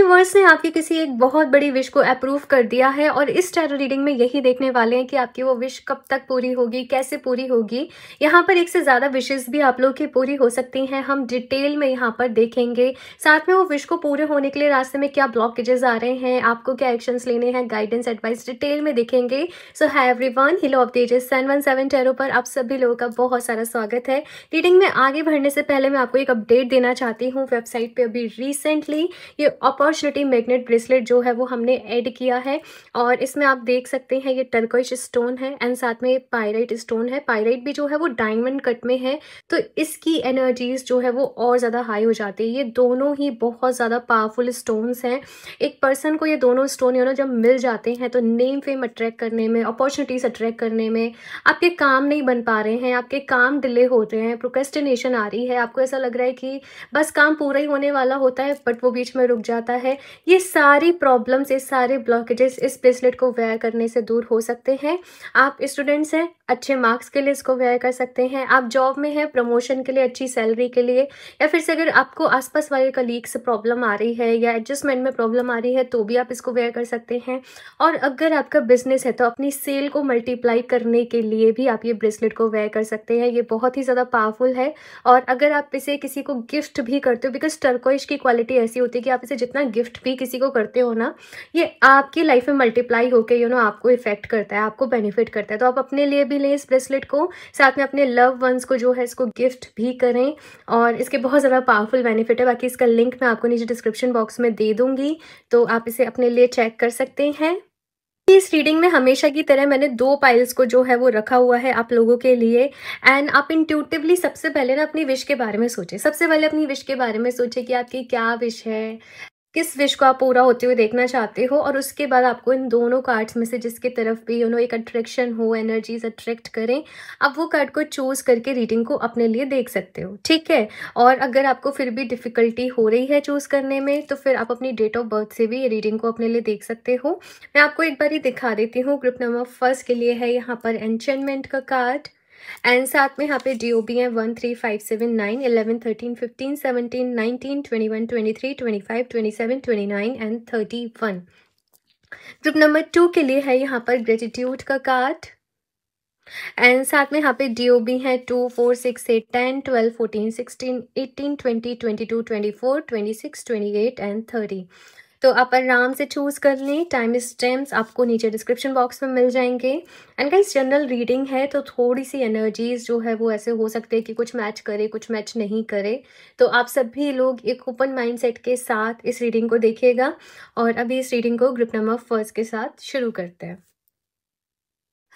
Universe ने आपकी किसी एक बहुत बड़ी विश को अप्रूव कर दिया है और इस टैरो रीडिंग में यही देखने वाले हैं कि आपकी वो विश कब तक पूरी होगी, कैसे पूरी होगी। यहाँ पर एक से ज़्यादा विशेस भी आप लोगों की पूरी हो सकती हैं, हम डिटेल में यहाँ पर देखेंगे। साथ में वो विश को पूरे होने के लिए रास्ते में क्या ब्लॉकेजेस आ रहे हैं, आपको क्या एक्शंस लेने हैं, गाइडेंस एडवाइस डिटेल में देखेंगे। सो हाय एवरीवन, हिलो ऑफ तेजस 717 टैरो पर आप सभी लोगों का बहुत सारा स्वागत है। रीडिंग में आगे बढ़ने से पहले मैं आपको एक अपडेट देना चाहती हूँ। वेबसाइट पे अभी रिसेंटली ये अपॉर्चुनिटी मैग्नेट ब्रेसलेट जो है वो हमने ऐड किया है और इसमें आप देख सकते हैं ये टर्कोइश स्टोन है एंड साथ में पायराइट स्टोन है। पायराइट भी जो है वो डायमंड कट में है, तो इसकी एनर्जीज जो है वो और ज़्यादा हाई हो जाती है। ये दोनों ही बहुत ज़्यादा पावरफुल स्टोन्स हैं। एक पर्सन को ये दोनों स्टोन जब मिल जाते हैं तो नेम फेम अट्रैक्ट करने में, अपॉर्चुनिटीज अट्रैक्ट करने में, आपके काम नहीं बन पा रहे हैं, आपके काम डिले हो रहे हैं, प्रोक्रेस्टिनेशन आ रही है, आपको ऐसा लग रहा है कि बस काम पूरा ही होने वाला होता है बट वो बीच में रुक जाता है। ये सारी प्रॉब्लम्स, ये सारे ब्लॉकेजेस इस ब्रेसलेट को वेयर करने से दूर हो सकते हैं। आप स्टूडेंट्स हैं, अच्छे मार्क्स के लिए इसको वेयर कर सकते हैं। आप जॉब में हैं, प्रमोशन के लिए, अच्छी सैलरी के लिए, या फिर से अगर आपको आसपास वाले कलीग से प्रॉब्लम आ रही है या एडजस्टमेंट में प्रॉब्लम आ रही है तो भी आप इसको वेयर कर सकते हैं। और अगर आपका बिजनेस है तो अपनी सेल को मल्टीप्लाई करने के लिए भी आप ये ब्रेसलेट को वेयर कर सकते हैं। ये बहुत ही ज़्यादा पावरफुल है और अगर आप इसे किसी को गिफ्ट भी करते हो, बिकॉज टर्कोइश की क्वालिटी ऐसी होती है कि आप इसे जितना गिफ्ट भी किसी को करते हो ना, ये आपकी लाइफ में मल्टीप्लाई होकर आपको इफेक्ट करता है, आपको बेनिफिट करता है। तो आप अपने लिए भी लें इस ब्रेसलेट को, साथ में अपने लव वंस को जो है इसको गिफ्ट भी करें और इसके बहुत ज़्यादा पावरफुल बेनिफिट है। बाकी इसका लिंक मैं आपको नीचे डिस्क्रिप्शन बॉक्स में दे दूंगी, तो आप इसे अपने लिए चेक कर सकते हैं। इस रीडिंग में हमेशा की तरह मैंने 2 पाइल्स को जो है वो रखा हुआ है आप लोगों के लिए। एंड आप इंट्यूटिवली सबसे पहले ना अपनी विश के बारे में सोचें। सबसे पहले अपनी विश के बारे में सोचें कि आपकी क्या विश है, किस विश को आप पूरा होते हुए देखना चाहते हो, और उसके बाद आपको इन दोनों कार्ड्स में से जिसकी तरफ भी एक अट्रैक्शन हो, एनर्जीज अट्रैक्ट करें, आप वो कार्ड को चूज करके रीडिंग को अपने लिए देख सकते हो, ठीक है। और अगर आपको फिर भी डिफिकल्टी हो रही है चूज करने में तो फिर आप अपनी डेट ऑफ बर्थ से भी ये रीडिंग को अपने लिए देख सकते हो। मैं आपको एक बार ही दिखा देती हूँ। ग्रुप नंबर फर्स्ट के लिए है यहाँ पर एन्चेंटमेंट का कार्ड एंड साथ में यहाँ पे DOB है 1 3 5 7 9 11 13 15 17 19 21 23 25 27 29 एंड 31। ग्रुप नंबर 2 के लिए है यहाँ पर ग्रेटिट्यूड का कार्ड एंड साथ में यहाँ पे DOB है 2 4 6 8 10 12 14 16 18 20 22 24 26 28 एंड 30। तो आप आराम से चूज कर लें। टाइम स्टैम्प्स आपको नीचे डिस्क्रिप्शन बॉक्स में मिल जाएंगे। एंड गाइस, जनरल रीडिंग है तो थोड़ी सी एनर्जीज जो है वो ऐसे हो सकते हैं कि कुछ मैच करे, कुछ मैच नहीं करे। तो आप सभी लोग एक ओपन माइंडसेट के साथ इस रीडिंग को देखिएगा। और अभी इस रीडिंग को ग्रुप नंबर फर्स्ट के साथ शुरू करते हैं।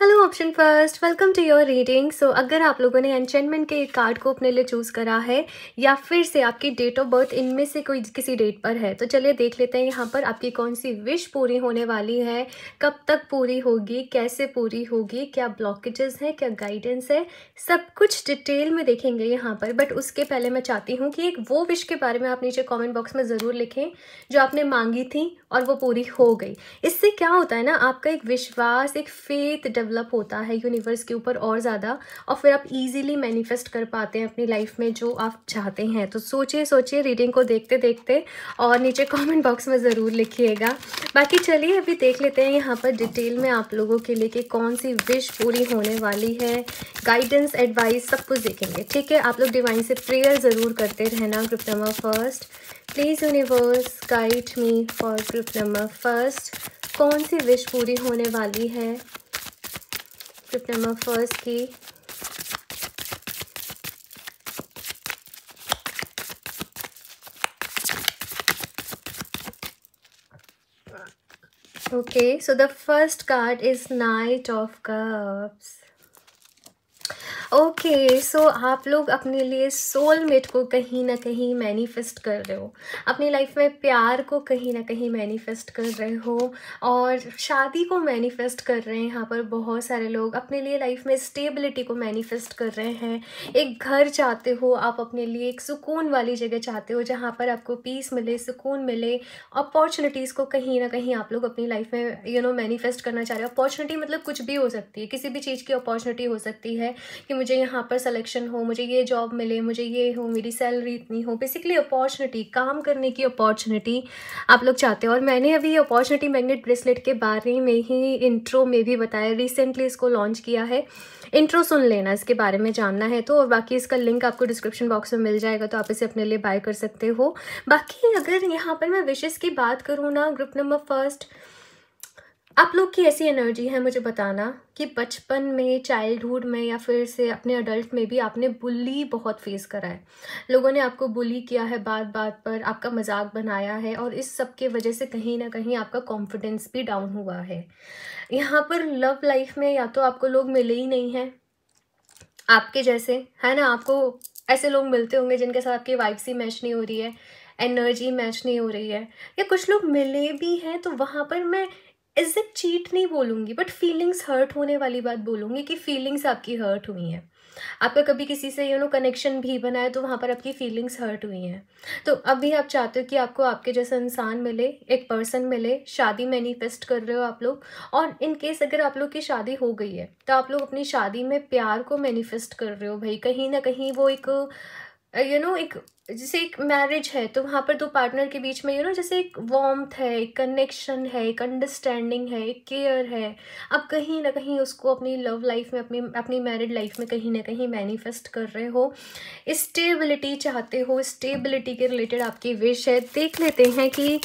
Hello option first, welcome to your reading. So अगर आप लोगों ने एन्चेंटमेंट के एक कार्ड को अपने लिए चूज़ करा है या फिर से आपकी डेट ऑफ बर्थ इनमें से कोई किसी डेट पर है तो चलिए देख लेते हैं यहाँ पर आपकी कौन सी विश पूरी होने वाली है, कब तक पूरी होगी, कैसे पूरी होगी, क्या ब्लॉकेजेस हैं, क्या गाइडेंस है, सब कुछ डिटेल में देखेंगे यहाँ पर। बट उसके पहले मैं चाहती हूँ कि एक वो विश के बारे में आप नीचे कॉमेंट बॉक्स में ज़रूर लिखें जो आपने मांगी थी और वो पूरी हो गई। इससे क्या होता है ना, आपका एक विश्वास, एक फेथ डेवलप होता है यूनिवर्स के ऊपर और ज़्यादा, और फिर आप इजीली मैनिफेस्ट कर पाते हैं अपनी लाइफ में जो आप चाहते हैं। तो सोचिए रीडिंग को देखते देखते और नीचे कमेंट बॉक्स में ज़रूर लिखिएगा। बाकी चलिए अभी देख लेते हैं यहाँ पर डिटेल में आप लोगों के लिए कि कौन सी विश पूरी होने वाली है। गाइडेंस, एडवाइस सब कुछ देखेंगे, ठीक है। आप लोग डिवाइन से प्रेयर ज़रूर करते रहना। Group number first, please universe guide me for group number first. कौन सी विश पूरी होने वाली है ग्रुप नंबर फर्स्ट की। Okay, so the first card is Knight of Cups. Okay, so आप लोग अपने लिए सोलमेट को कहीं ना कहीं मैनिफेस्ट कर रहे हो, अपनी लाइफ में प्यार को कहीं ना कहीं मैनिफेस्ट कर रहे हो और शादी को मैनिफेस्ट कर रहे हैं। यहाँ पर बहुत सारे लोग अपने लिए लाइफ में स्टेबिलिटी को मैनिफेस्ट कर रहे हैं। एक घर चाहते हो आप अपने लिए, एक सुकून वाली जगह चाहते हो जहाँ पर आपको पीस मिले, सुकून मिले। अपॉर्चुनिटीज़ को कहीं ना कहीं आप लोग अपनी लाइफ में मैनिफेस्ट करना चाह रहे हो। अपॉर्चुनिटी मतलब कुछ भी हो सकती है, किसी भी चीज़ की अपॉर्चुनिटी हो सकती है कि मुझे यहाँ पर सिलेक्शन हो, मुझे ये जॉब मिले, मुझे ये हो, मेरी सैलरी इतनी हो। बेसिकली अपॉर्चुनिटी, काम करने की अपॉर्चुनिटी आप लोग चाहते हो। और मैंने अभी अपॉर्चुनिटी मैग्नेट ब्रेसलेट के बारे में ही इंट्रो में भी बताया, रिसेंटली इसको लॉन्च किया है। इंट्रो सुन लेना, इसके बारे में जानना है तो। और बाकी इसका लिंक आपको डिस्क्रिप्शन बॉक्स में मिल जाएगा, तो आप इसे अपने लिए बाय कर सकते हो। बाकी अगर यहाँ पर मैं विशेस की बात करूँ ना, ग्रुप नंबर फर्स्ट, आप लोग की ऐसी एनर्जी है, मुझे बताना कि बचपन में, चाइल्डहुड में या फिर से अपने अडल्ट में भी आपने बुली बहुत फेस करा है। लोगों ने आपको बुली किया है, बात बात पर आपका मजाक बनाया है, और इस सब के वजह से कहीं ना कहीं आपका कॉन्फिडेंस भी डाउन हुआ है। यहाँ पर लव लाइफ में या तो आपको लोग मिले ही नहीं हैं आपके जैसे, है ना। आपको ऐसे लोग मिलते होंगे जिनके साथ आपकी वाइब्स ही मैच नहीं हो रही है, एनर्जी मैच नहीं हो रही है। या कुछ लोग मिले भी हैं तो वहाँ पर मैं इज्जत चीट नहीं बोलूँगी, बट फीलिंग्स हर्ट होने वाली बात बोलूँगी कि फीलिंग्स आपकी हर्ट हुई हैं। आपका कभी किसी से कनेक्शन भी बना है तो वहाँ पर आपकी फीलिंग्स हर्ट हुई हैं। तो अभी आप चाहते हो कि आपको आपके जैसा इंसान मिले, एक पर्सन मिले, शादी मैनिफेस्ट कर रहे हो आप लोग। और इन केस अगर आप लोग की शादी हो गई है तो आप लोग अपनी शादी में प्यार को मैनिफेस्ट कर रहे हो भाई। कहीं ना कहीं वो एक एक जैसे एक मैरिज है तो वहाँ पर दो पार्टनर के बीच में जैसे एक वार्मथ है, एक कनेक्शन है, एक अंडरस्टैंडिंग है, एक केयर है। आप कहीं ना कहीं उसको अपनी लव लाइफ में, अपनी अपनी मैरिड लाइफ में कहीं ना कहीं मैनिफेस्ट कर रहे हो। स्टेबिलिटी चाहते हो, स्टेबिलिटी के रिलेटेड आपकी विश है। देख लेते हैं कि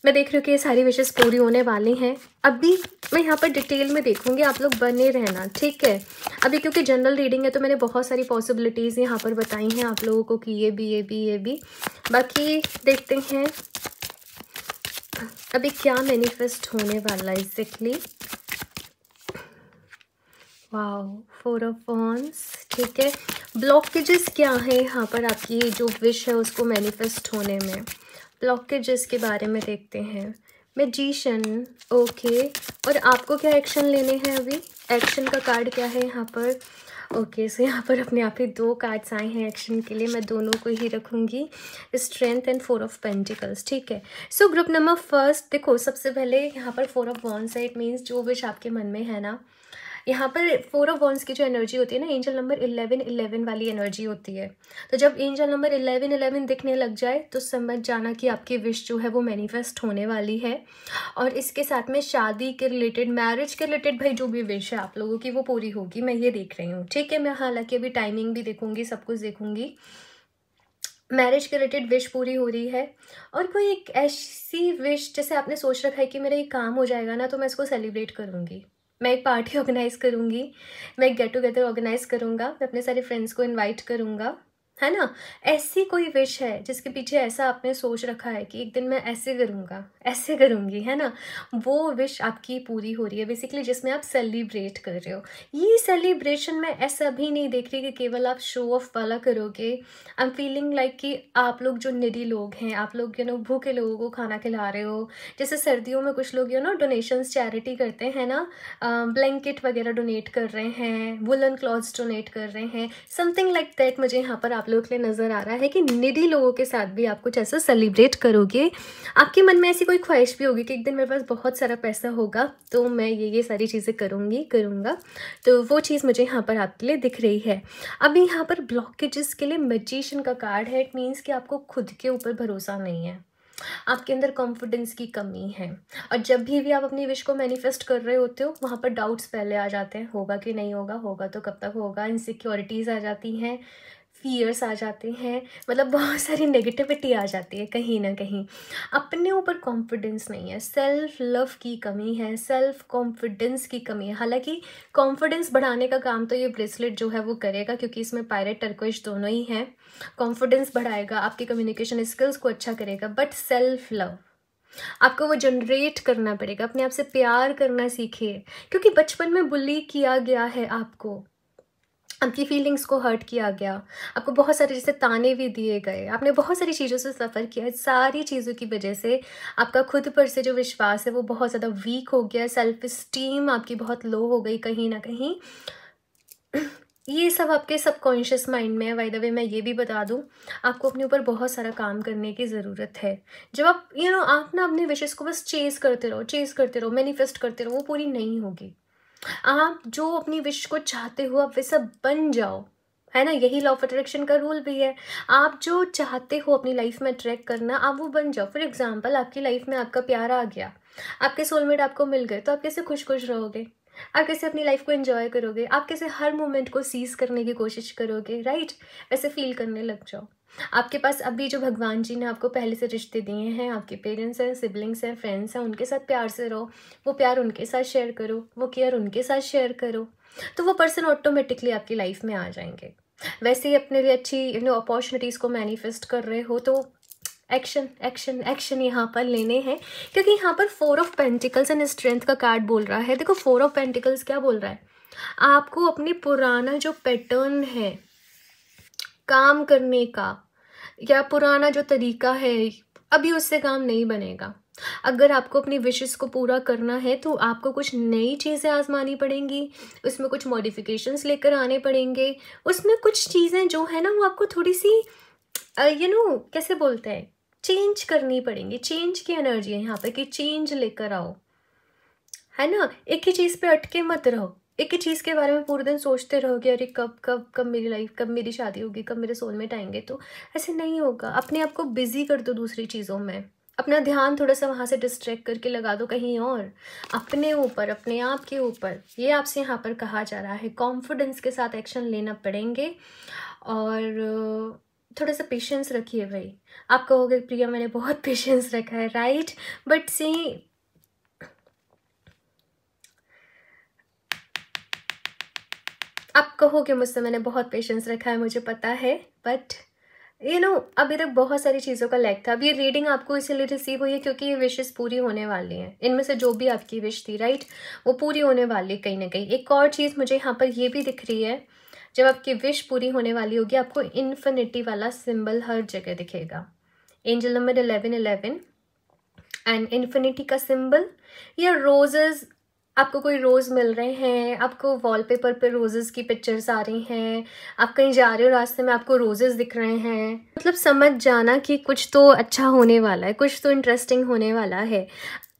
मैं देख रही हूँ कि ये सारी विशेस पूरी होने वाली हैं। अभी मैं यहाँ पर डिटेल में देखूँगी, आप लोग बने रहना, ठीक है। अभी क्योंकि जनरल रीडिंग है तो मैंने बहुत सारी पॉसिबिलिटीज़ यहाँ पर बताई हैं आप लोगों को कि ये भी, ये भी, ये भी। बाकी देखते हैं अभी क्या मैनिफेस्ट होने वाला है एग्जैक्टली। वाओ, 4 ऑफ वॉन्ड्स, ठीक है। ब्लॉकेजेस क्या है यहाँ पर आपकी जो विश है उसको मैनिफेस्ट होने में, ब्लॉकेजेस के बारे में देखते हैं। Magician, okay. और आपको क्या एक्शन लेने हैं अभी, एक्शन का कार्ड क्या है यहाँ पर। ओके, सो यहाँ पर अपने आप ही 2 कार्ड्स आए हैं एक्शन के लिए, मैं दोनों को ही रखूँगी, स्ट्रेंथ एंड 4 ऑफ पेंटिकल्स, ठीक है। सो ग्रुप नंबर फर्स्ट, देखो सबसे पहले यहाँ पर 4 ऑफ वॉन्ड्स है। इट मीन्स जो विश आपके मन में है ना, यहाँ पर 4 ऑफ वॉन्ड्स की जो एनर्जी होती है ना, एंजल नंबर 11 वाली एनर्जी होती है। तो जब एंजल नंबर 11 दिखने लग जाए तो समझ जाना कि आपकी विश जो है वो मैनिफेस्ट होने वाली है। और इसके साथ में शादी के रिलेटेड, मैरिज के रिलेटेड, भाई जो भी विश है आप लोगों की वो पूरी होगी, मैं ये देख रही हूँ, ठीक है। मैं हालांकि अभी टाइमिंग भी देखूंगी, सब कुछ देखूंगी। मैरिज के रिलेटेड विश पूरी हो रही है। और कोई एक ऐसी विश जैसे आपने सोच रखा है कि मेरा ये काम हो जाएगा ना तो मैं इसको सेलिब्रेट करूँगी, मैं एक पार्टी ऑर्गेनाइज करूँगी, मैं एक गेट टुगेदर ऑर्गेनाइज करूँगा, मैं अपने सारे फ्रेंड्स को इनवाइट करूँगा, है ना। ऐसी कोई विश है जिसके पीछे ऐसा आपने सोच रखा है कि एक दिन मैं ऐसे करूँगा, ऐसे करूँगी, है ना। वो विश आपकी पूरी हो रही है बेसिकली, जिसमें आप सेलिब्रेट कर रहे हो। ये सेलिब्रेशन में ऐसा भी नहीं देख रही कि केवल आप शो ऑफ वाला करोगे। आई एम फीलिंग लाइक कि आप लोग जो निडी लोग हैं, आप लोग भूखे लोगों को खाना खिला रहे हो। जैसे सर्दियों में कुछ लोग डोनेशंस चैरिटी करते हैं ना, ब्लैंकेट वगैरह डोनेट कर रहे हैं, वुलन क्लॉथ्स डोनेट कर रहे हैं, समथिंग लाइक दैट मुझे यहाँ पर आप लोगों के लिए नज़र आ रहा है कि निडी लोगों के साथ भी आप कुछ ऐसा सेलिब्रेट करोगे। आपके मन में ऐसी कोई ख्वाहिश भी होगी कि एक दिन मेरे पास बहुत सारा पैसा होगा तो मैं ये सारी चीज़ें करूँगा। तो वो चीज़ मुझे यहाँ पर आपके लिए दिख रही है। अभी यहाँ पर ब्लॉकेजेस के लिए मैजिशियन का कार्ड है। इट मीन्स कि आपको खुद के ऊपर भरोसा नहीं है, आपके अंदर कॉन्फिडेंस की कमी है। और जब भी आप अपनी विश को मैनिफेस्ट कर रहे होते हो वहाँ पर डाउट्स पहले आ जाते हैं, होगा कि नहीं होगा, होगा तो कब तक होगा, इनसिक्योरिटीज़ आ जाती हैं, फियर्स आ जाते हैं, मतलब बहुत सारी नेगेटिविटी आ जाती है। कहीं ना कहीं अपने ऊपर कॉन्फिडेंस नहीं है, सेल्फ लव की कमी है, सेल्फ कॉन्फिडेंस की कमी है। हालांकि कॉन्फिडेंस बढ़ाने का काम तो ये ब्रेसलेट जो है वो करेगा, क्योंकि इसमें पायरेट टर्कोइश दोनों ही हैं। कॉन्फिडेंस बढ़ाएगा, आपकी कम्युनिकेशन स्किल्स को अच्छा करेगा, बट सेल्फ लव आपको वो जनरेट करना पड़ेगा। अपने आप से प्यार करना सीखिए, क्योंकि बचपन में बुली किया गया है, आपकी फीलिंग्स को हर्ट किया गया, आपको बहुत सारे जैसे ताने भी दिए गए, आपने बहुत सारी चीज़ों से सफ़र किया। सारी चीज़ों की वजह से आपका खुद पर से जो विश्वास है वो बहुत ज़्यादा वीक हो गया, सेल्फ इस्टीम आपकी बहुत लो हो गई कहीं ना कहीं। ये सब आपके सबकॉन्शियस माइंड में है। बाय द वे मैं ये भी बता दूं, आपको अपने ऊपर बहुत सारा काम करने की ज़रूरत है। जब आप आप ना अपने विशेस को बस चेज़ करते रहो, मैनिफेस्ट करते रहो, वो पूरी नहीं होगी। आप जो अपनी विश को चाहते हो आप वैसा बन जाओ, है ना? यही लॉ ऑफ अट्रैक्शन का रूल भी है। आप जो चाहते हो अपनी लाइफ में अट्रैक्ट करना, आप वो बन जाओ। फॉर एग्जाम्पल, आपकी लाइफ में आपका प्यार आ गया, आपके सोलमेट आपको मिल गए, तो आप कैसे खुश खुश रहोगे? आप कैसे अपनी लाइफ को एंजॉय करोगे? आप कैसे हर मोमेंट को सीज करने की कोशिश करोगे, राइट? वैसे फील करने लग जाओ। आपके पास अभी जो भगवान जी ने आपको पहले से रिश्ते दिए हैं, आपके पेरेंट्स हैं, सिबलिंग्स हैं, फ्रेंड्स हैं, उनके साथ प्यार से रहो। वो प्यार उनके साथ शेयर करो, वो केयर उनके साथ शेयर करो, तो वो पर्सन ऑटोमेटिकली आपकी लाइफ में आ जाएंगे। वैसे ही अपने लिए अच्छी अपॉर्चुनिटीज़ को मैनिफेस्ट कर रहे हो, तो एक्शन एक्शन एक्शन यहाँ पर लेने हैं, क्योंकि यहाँ पर 4 ऑफ पेंटिकल्स एंड स्ट्रेंथ का कार्ड बोल रहा है। देखो 4 ऑफ पेंटिकल्स क्या बोल रहा है, आपको अपनी पुराना जो पैटर्न है काम करने का, या पुराना जो तरीका है, अभी उससे काम नहीं बनेगा। अगर आपको अपनी विशेस को पूरा करना है तो आपको कुछ नई चीज़ें आजमानी पड़ेंगी, उसमें कुछ मॉडिफिकेशंस लेकर आने पड़ेंगे। उसमें कुछ चीज़ें जो है ना वो आपको थोड़ी सी कैसे बोलते हैं, चेंज करनी पड़ेंगी। चेंज की एनर्जी है यहाँ पे कि चेंज लेकर आओ, है ना? एक ही चीज़ पे अटके मत रहो। एक ही चीज़ के बारे में पूरे दिन सोचते रहोगे, अरे कब कब कब मेरी लाइफ, कब मेरी शादी होगी, कब मेरे सोलमेट आएंगे, तो ऐसे नहीं होगा। अपने आप को बिजी कर दो दूसरी चीज़ों में, अपना ध्यान थोड़ा सा वहाँ से डिस्ट्रैक्ट करके लगा दो कहीं और, अपने ऊपर, अपने आप के ऊपर। ये आपसे यहाँ पर कहा जा रहा है, कॉन्फिडेंस के साथ एक्शन लेना पड़ेंगे। और थोड़ा सा पेशेंस रखिए भाई। आप कहोगे प्रिया मैंने बहुत पेशेंस रखा है, राइट? बट सी, आप कहोगे मुझसे मैंने बहुत पेशेंस रखा है, मुझे पता है, बट अभी तक बहुत सारी चीज़ों का लैक था। अब ये रीडिंग आपको इसीलिए रिसीव हुई है क्योंकि ये विशेस पूरी होने वाली हैं। इनमें से जो भी आपकी विश थी, राइट, वो पूरी होने वाली है कहीं ना कहीं। एक और चीज़ मुझे यहाँ पर ये भी दिख रही है, जब आपकी विश पूरी होने वाली होगी आपको इन्फिनिटी वाला सिंबल हर जगह दिखेगा। एंजल नंबर 1111 एंड इन्फिनिटी का सिंबल, या रोजेज, आपको कोई रोज़ मिल रहे हैं, आपको वॉलपेपर पे रोजेस की पिक्चर्स आ रही हैं, आप कहीं जा रहे हो रास्ते में आपको रोजेस दिख रहे हैं, मतलब समझ जाना कि कुछ तो अच्छा होने वाला है, कुछ तो इंटरेस्टिंग होने वाला है।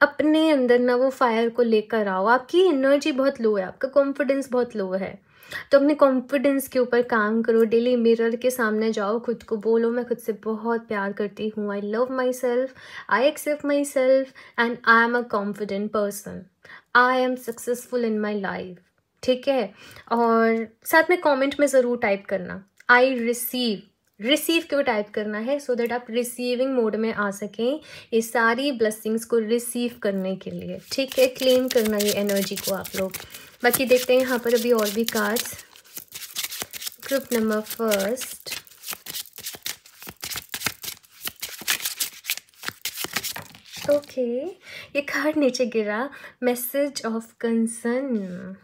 अपने अंदर ना वो फायर को लेकर आओ। आपकी एनर्जी बहुत लो है, आपका कॉन्फिडेंस बहुत लो है, तो अपने कॉन्फिडेंस के ऊपर काम करो। डेली मिरर के सामने जाओ, खुद को बोलो मैं खुद से बहुत प्यार करती हूँ, I love myself, I accept myself and I am a confident person, I am successful in my life. ठीक है? और साथ में कमेंट में ज़रूर टाइप करना आई रिसीव। रिसीव क्यों टाइप करना है? सो दैट आप रिसीविंग मोड में आ सकें ये सारी ब्लेसिंग्स को रिसीव करने के लिए। ठीक है? क्लेम करना ये एनर्जी को आप लोग। बाकी देखते हैं यहाँ पर अभी और भी cards. Group number first, okay, ये कार्ड नीचे गिरा, मैसेज ऑफ कंसर्न।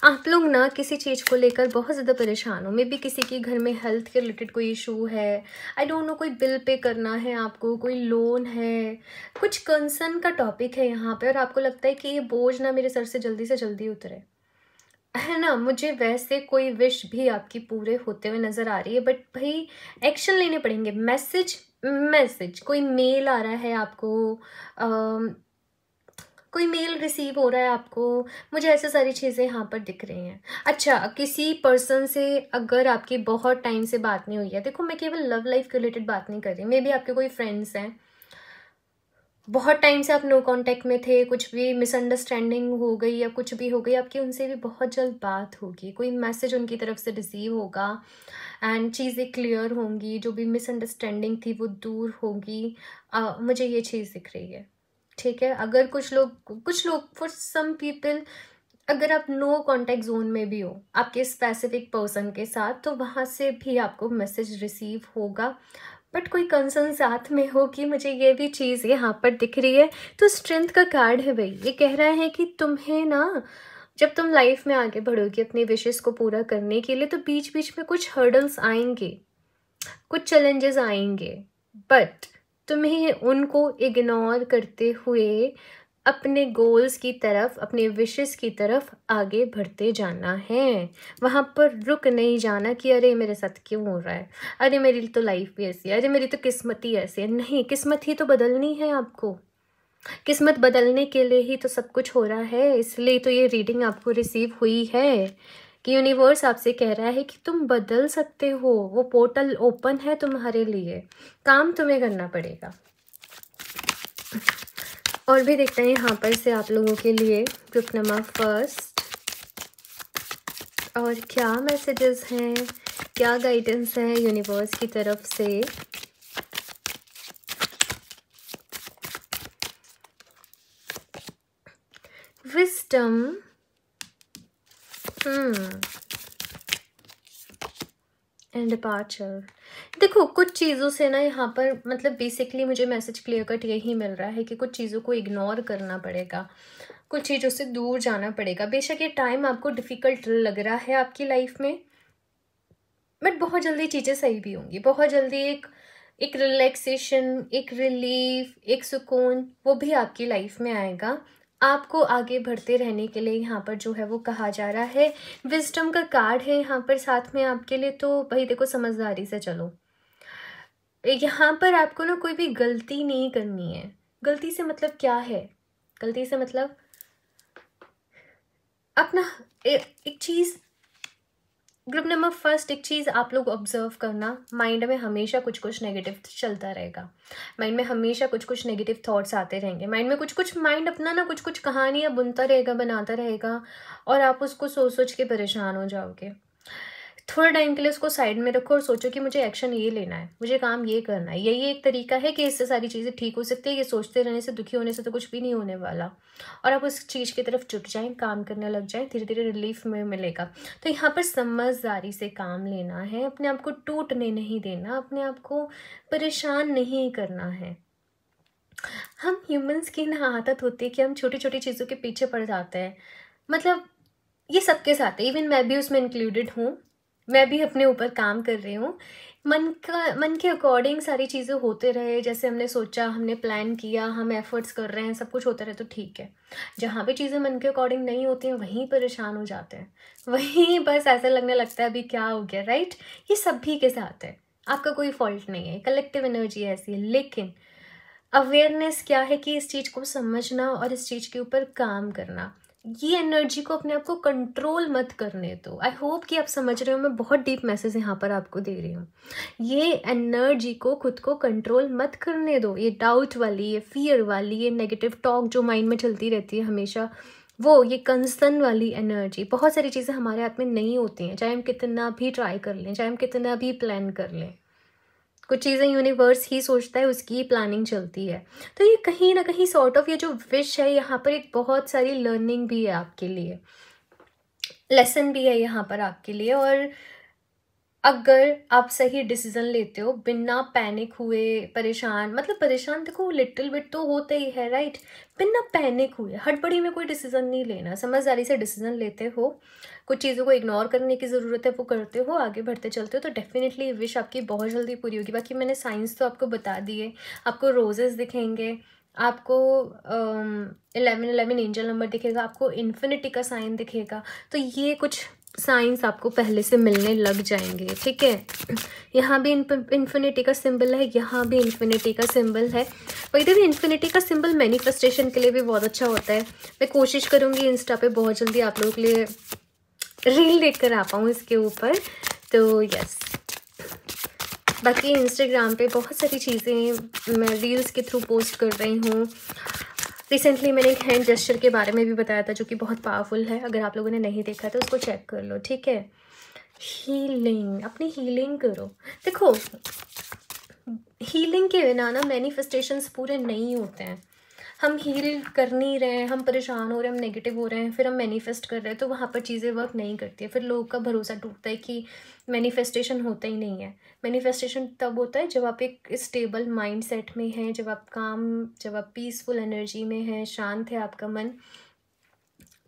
आप लोग ना किसी चीज़ को लेकर बहुत ज़्यादा परेशान हो। मे बी किसी की घर में हेल्थ के रिलेटेड कोई इशू है, आई डोंट नो, कोई बिल पे करना है आपको, कोई लोन है, कुछ कंसर्न का टॉपिक है यहाँ पे, और आपको लगता है कि ये बोझ ना मेरे सर से जल्दी उतरे, है ना? मुझे वैसे कोई विश भी आपकी पूरे होते हुए नज़र आ रही है, बट भाई एक्शन लेने पड़ेंगे। मैसेज कोई मेल आ रहा है आपको, कोई मेल रिसीव हो रहा है आपको, मुझे ऐसे सारी चीज़ें यहाँ पर दिख रही हैं। अच्छा, किसी पर्सन से अगर आपकी बहुत टाइम से बात नहीं हुई है, देखो मैं केवल लव लाइफ के रिलेटेड बात नहीं कर रही, मे बी आपके कोई फ्रेंड्स हैं, बहुत टाइम से आप नो कांटेक्ट में थे, कुछ भी मिसअंडरस्टैंडिंग हो गई या कुछ भी हो गई, आपकी उनसे भी बहुत जल्द बात होगी, कोई मैसेज उनकी तरफ से रिसीव होगा एंड चीज़ें क्लियर होंगी, जो भी मिसअंडरस्टैंडिंग थी वो दूर होगी। मुझे ये चीज़ दिख रही है। ठीक है? अगर कुछ लोग फॉर सम पीपल, अगर आप नो कांटेक्ट जोन में भी हो आपके स्पेसिफिक पर्सन के साथ, तो वहाँ से भी आपको मैसेज रिसीव होगा। बट कोई कंसर्न साथ में हो कि मुझे ये भी चीज़ यहाँ पर दिख रही है, तो स्ट्रेंथ का कार्ड है भाई। ये कह रहा है कि तुम्हें ना, जब तुम लाइफ में आगे बढ़ोगे अपनी विशेस को पूरा करने के लिए, तो बीच बीच में कुछ हर्डल्स आएंगे, कुछ चैलेंजेस आएंगे, बट तुम्हें उनको इग्नोर करते हुए अपने गोल्स की तरफ, अपने विशेस की तरफ आगे बढ़ते जाना है। वहाँ पर रुक नहीं जाना कि अरे मेरे साथ क्यों हो रहा है, अरे मेरी तो लाइफ भी ऐसी है, अरे मेरी तो किस्मत ही ऐसी है। नहीं, किस्मत ही तो बदलनी है आपको। किस्मत बदलने के लिए ही तो सब कुछ हो रहा है, इसलिए तो ये रीडिंग आपको रिसीव हुई है कि यूनिवर्स आपसे कह रहा है कि तुम बदल सकते हो, वो पोर्टल ओपन है तुम्हारे लिए, काम तुम्हें करना पड़ेगा। और भी देखते हैं यहाँ पर से आप लोगों के लिए ग्रुप नंबर फर्स्ट, और क्या मैसेजेस हैं, क्या गाइडेंस है यूनिवर्स की तरफ से। Wisdom, and departure. देखो कुछ चीज़ों से ना यहाँ पर मतलब बेसिकली मुझे मैसेज क्लियर कट यही मिल रहा है कि कुछ चीज़ों को इग्नोर करना पड़ेगा, कुछ चीज़ों से दूर जाना पड़ेगा। बेशक ये टाइम आपको डिफ़िकल्ट लग रहा है आपकी लाइफ में, बट बहुत जल्दी चीज़ें सही भी होंगी। बहुत जल्दी एक रिलैक्सेशन, एक रिलीफ, एक सुकून वो भी आपकी लाइफ में आएगा। आपको आगे बढ़ते रहने के लिए यहाँ पर जो है वो कहा जा रहा है। विजडम का कार्ड है यहाँ पर साथ में आपके लिए, तो भाई देखो समझदारी से चलो। यहाँ पर आपको ना कोई भी गलती नहीं करनी है। गलती से मतलब क्या है? गलती से मतलब अपना एक चीज़, ग्रुप नंबर फर्स्ट, एक चीज़ आप लोग ऑब्जर्व करना, माइंड में हमेशा कुछ कुछ नेगेटिव चलता रहेगा। माइंड में हमेशा कुछ कुछ नेगेटिव थॉट्स आते रहेंगे। माइंड में कुछ कुछ माइंड अपना ना कुछ कुछ कहानियाँ बुनता रहेगा, बनाता रहेगा, और आप उसको सोच सोच के परेशान हो जाओगे। थोड़ा टाइम के लिए उसको साइड में रखो और सोचो कि मुझे एक्शन ये लेना है, मुझे काम ये करना है। यही एक तरीका है कि इससे सारी चीज़ें ठीक हो सकती है। ये सोचते रहने से, दुखी होने से तो कुछ भी नहीं होने वाला। और आप उस चीज़ की तरफ झुक जाएं, काम करने लग जाएं, धीरे धीरे रिलीफ में मिलेगा। तो यहाँ पर समझदारी से काम लेना है, अपने आप को टूटने नहीं देना, अपने आप को परेशान नहीं करना है। हम ह्यूमंस की ना आदत होती है कि हम छोटी छोटी चीज़ों के पीछे पड़ जाते हैं। मतलब ये सबके साथ है, इवन मैं भी उसमें इंक्लूडेड हूँ। मैं भी अपने ऊपर काम कर रही हूँ। मन के अकॉर्डिंग सारी चीज़ें होते रहे, जैसे हमने सोचा, हमने प्लान किया, हम एफर्ट्स कर रहे हैं, सब कुछ होता रहे तो ठीक है। जहाँ पे चीज़ें मन के अकॉर्डिंग नहीं होती हैं वहीं परेशान हो जाते हैं, वहीं बस ऐसा लगने लगता है अभी क्या हो गया, राइट। ये सभी के साथ है, आपका कोई फॉल्ट नहीं है, कलेक्टिव एनर्जी ऐसी है। लेकिन अवेयरनेस क्या है कि इस चीज़ को समझना और इस चीज़ के ऊपर काम करना। ये एनर्जी को अपने आप को कंट्रोल मत करने दो। आई होप कि आप समझ रहे हो, मैं बहुत डीप मैसेज यहाँ पर आपको दे रही हूँ। ये एनर्जी को खुद को कंट्रोल मत करने दो। ये डाउट वाली, ये फियर वाली, ये नेगेटिव टॉक जो माइंड में चलती रहती है हमेशा, वो ये कंसर्न वाली एनर्जी। बहुत सारी चीज़ें हमारे हाथ में नहीं होती हैं, चाहे हम कितना भी ट्राई कर लें, चाहे हम कितना भी प्लान कर लें। कुछ चीज़ें यूनिवर्स ही सोचता है, उसकी ही प्लानिंग चलती है। तो ये कहीं ना कहीं सॉर्ट ऑफ ये जो विश है, यहाँ पर एक बहुत सारी लर्निंग भी है आपके लिए, लेसन भी है यहाँ पर आपके लिए। और अगर आप सही डिसीजन लेते हो बिना पैनिक हुए, परेशान, मतलब परेशान देखो लिटिल बिट तो होते ही है, राइट। बिना पैनिक हुए हड़बड़ी में कोई डिसीजन नहीं लेना, समझदारी से डिसीजन लेते हो, कुछ चीज़ों को इग्नोर करने की ज़रूरत है वो करते हो, आगे बढ़ते चलते हो, तो डेफिनेटली विश आपकी बहुत जल्दी पूरी होगी। बाकी मैंने साइंस तो आपको बता दिए। आपको रोजेस दिखेंगे, आपको 1111 एंजल नंबर दिखेगा, आपको इन्फिनिटी का साइन दिखेगा। तो ये कुछ साइंस आपको पहले से मिलने लग जाएंगे, ठीक है। यहाँ भी इन्फिनिटी का सिंबल है, यहाँ भी इन्फिनिटी का सिंबल है। वही भी इन्फिनिटी का सिंबल मैनिफेस्टेशन के लिए भी बहुत अच्छा होता है। मैं कोशिश करूँगी इंस्टा पे बहुत जल्दी आप लोगों के लिए रील लेकर आ पाऊँ इसके ऊपर, तो यस। बाकी इंस्टाग्राम पे बहुत सारी चीज़ें मैं रील्स के थ्रू पोस्ट कर रही हूँ। रिसेंटली मैंने एक हैंड जेस्चर के बारे में भी बताया था जो कि बहुत पावरफुल है। अगर आप लोगों ने नहीं देखा तो उसको चेक कर लो, ठीक है। हीलिंग, अपनी हीलिंग करो। देखो हीलिंग के बिना ना मैनिफेस्टेशंस पूरे नहीं होते हैं। हम हील कर नहीं रहे हैं, हम परेशान हो रहे हैं, हम नेगेटिव हो रहे हैं, फिर हम मैनिफेस्ट कर रहे हैं, तो वहाँ पर चीज़ें वर्क नहीं करती है। फिर लोगों का भरोसा टूटता है कि मैनिफेस्टेशन होता ही नहीं है। मैनिफेस्टेशन तब होता है जब आप एक स्टेबल माइंड सेट में हैं, जब आप जब आप पीसफुल एनर्जी में हैं, शांत है आपका मन।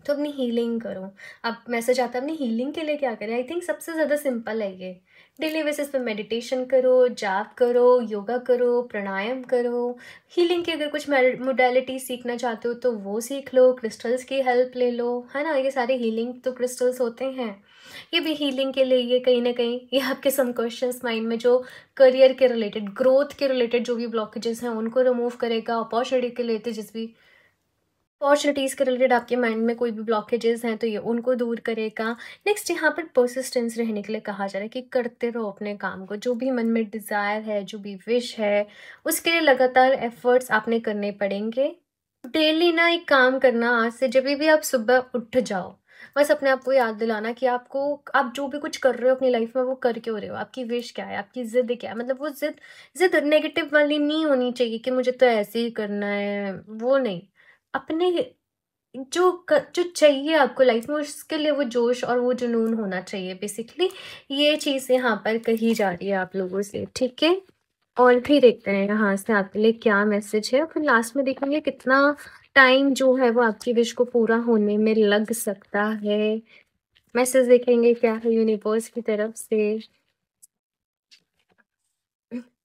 तो अपनी हीलिंग करो। अब मैसेज आता है अपनी हीलिंग के लिए क्या करें। आई थिंक सबसे ज़्यादा सिंपल है ये, डेली बेसिस पे मेडिटेशन करो, जाप करो, योगा करो, प्राणायाम करो। हीलिंग की अगर कुछ मोडालिटी सीखना चाहते हो तो वो सीख लो, क्रिस्टल्स की हेल्प ले लो, है ना। ये सारे हीलिंग तो क्रिस्टल्स होते हैं। ये भी हीलिंग के लिए, ये कहीं ना कहीं ये आपके सबकॉन्शियस माइंड में जो करियर के रिलेटेड, ग्रोथ के रिलेटेड जो भी ब्लॉकेजेस हैं उनको रिमूव करेगा। अपॉर्चुनिटी के लिए जिस भी अपॉर्चुनिटीज़ के रिलेटेड आपके माइंड में कोई भी ब्लॉकेजेस हैं तो ये उनको दूर करेगा। नेक्स्ट यहाँ पर परसिस्टेंस रहने के लिए कहा जा रहा है कि करते रहो अपने काम को। जो भी मन में डिज़ायर है, जो भी विश है, उसके लिए लगातार एफर्ट्स आपने करने पड़ेंगे। डेली ना एक काम करना, आज से जब भी आप सुबह उठ जाओ, बस अपने आप को याद दिलाना कि आपको, आप जो भी कुछ कर रहे हो अपनी लाइफ में वो कर क्यों रहे हो, आपकी विश क्या है, आपकी जिद क्या है। मतलब वो जिद जिद नेगेटिव वाली नहीं होनी चाहिए कि मुझे तो ऐसे ही करना है, वो नहीं। अपने जो चाहिए आपको लाइफ में, उसके लिए वो जोश और वो जुनून होना चाहिए बेसिकली। ये चीज़ यहाँ पर कही जा रही है आप लोगों से, ठीक है। और फिर देखते हैं यहाँ से आपके लिए क्या मैसेज है, फिर लास्ट में देखेंगे कितना टाइम जो है वो आपकी विश को पूरा होने में लग सकता है। मैसेज देखेंगे क्या है यूनिवर्स की तरफ से।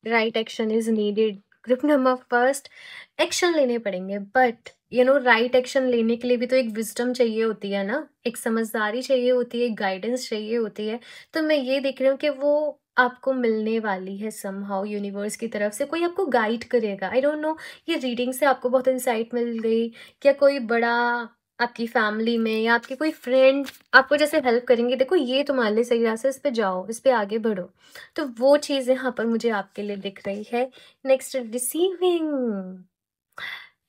Right action is needed. Group number first, action लेने पड़ेंगे, बट राइट एक्शन लेने के लिए भी तो एक विजडम चाहिए होती है ना, एक समझदारी चाहिए होती है, एक गाइडेंस चाहिए होती है। तो मैं ये देख रही हूँ कि वो आपको मिलने वाली है समहाउ, यूनिवर्स की तरफ से कोई आपको गाइड करेगा। आई डोंट नो, ये रीडिंग से आपको बहुत इंसाइट मिल गई क्या, कोई बड़ा आपकी फैमिली में या आपके कोई फ्रेंड आपको जैसे हेल्प करेंगे, देखो ये तुम्हारे लिए सही रास्ता है, इस पे जाओ, इस पे आगे बढ़ो। तो वो चीज़ यहाँ पर मुझे आपके लिए दिख रही है। Next, receiving.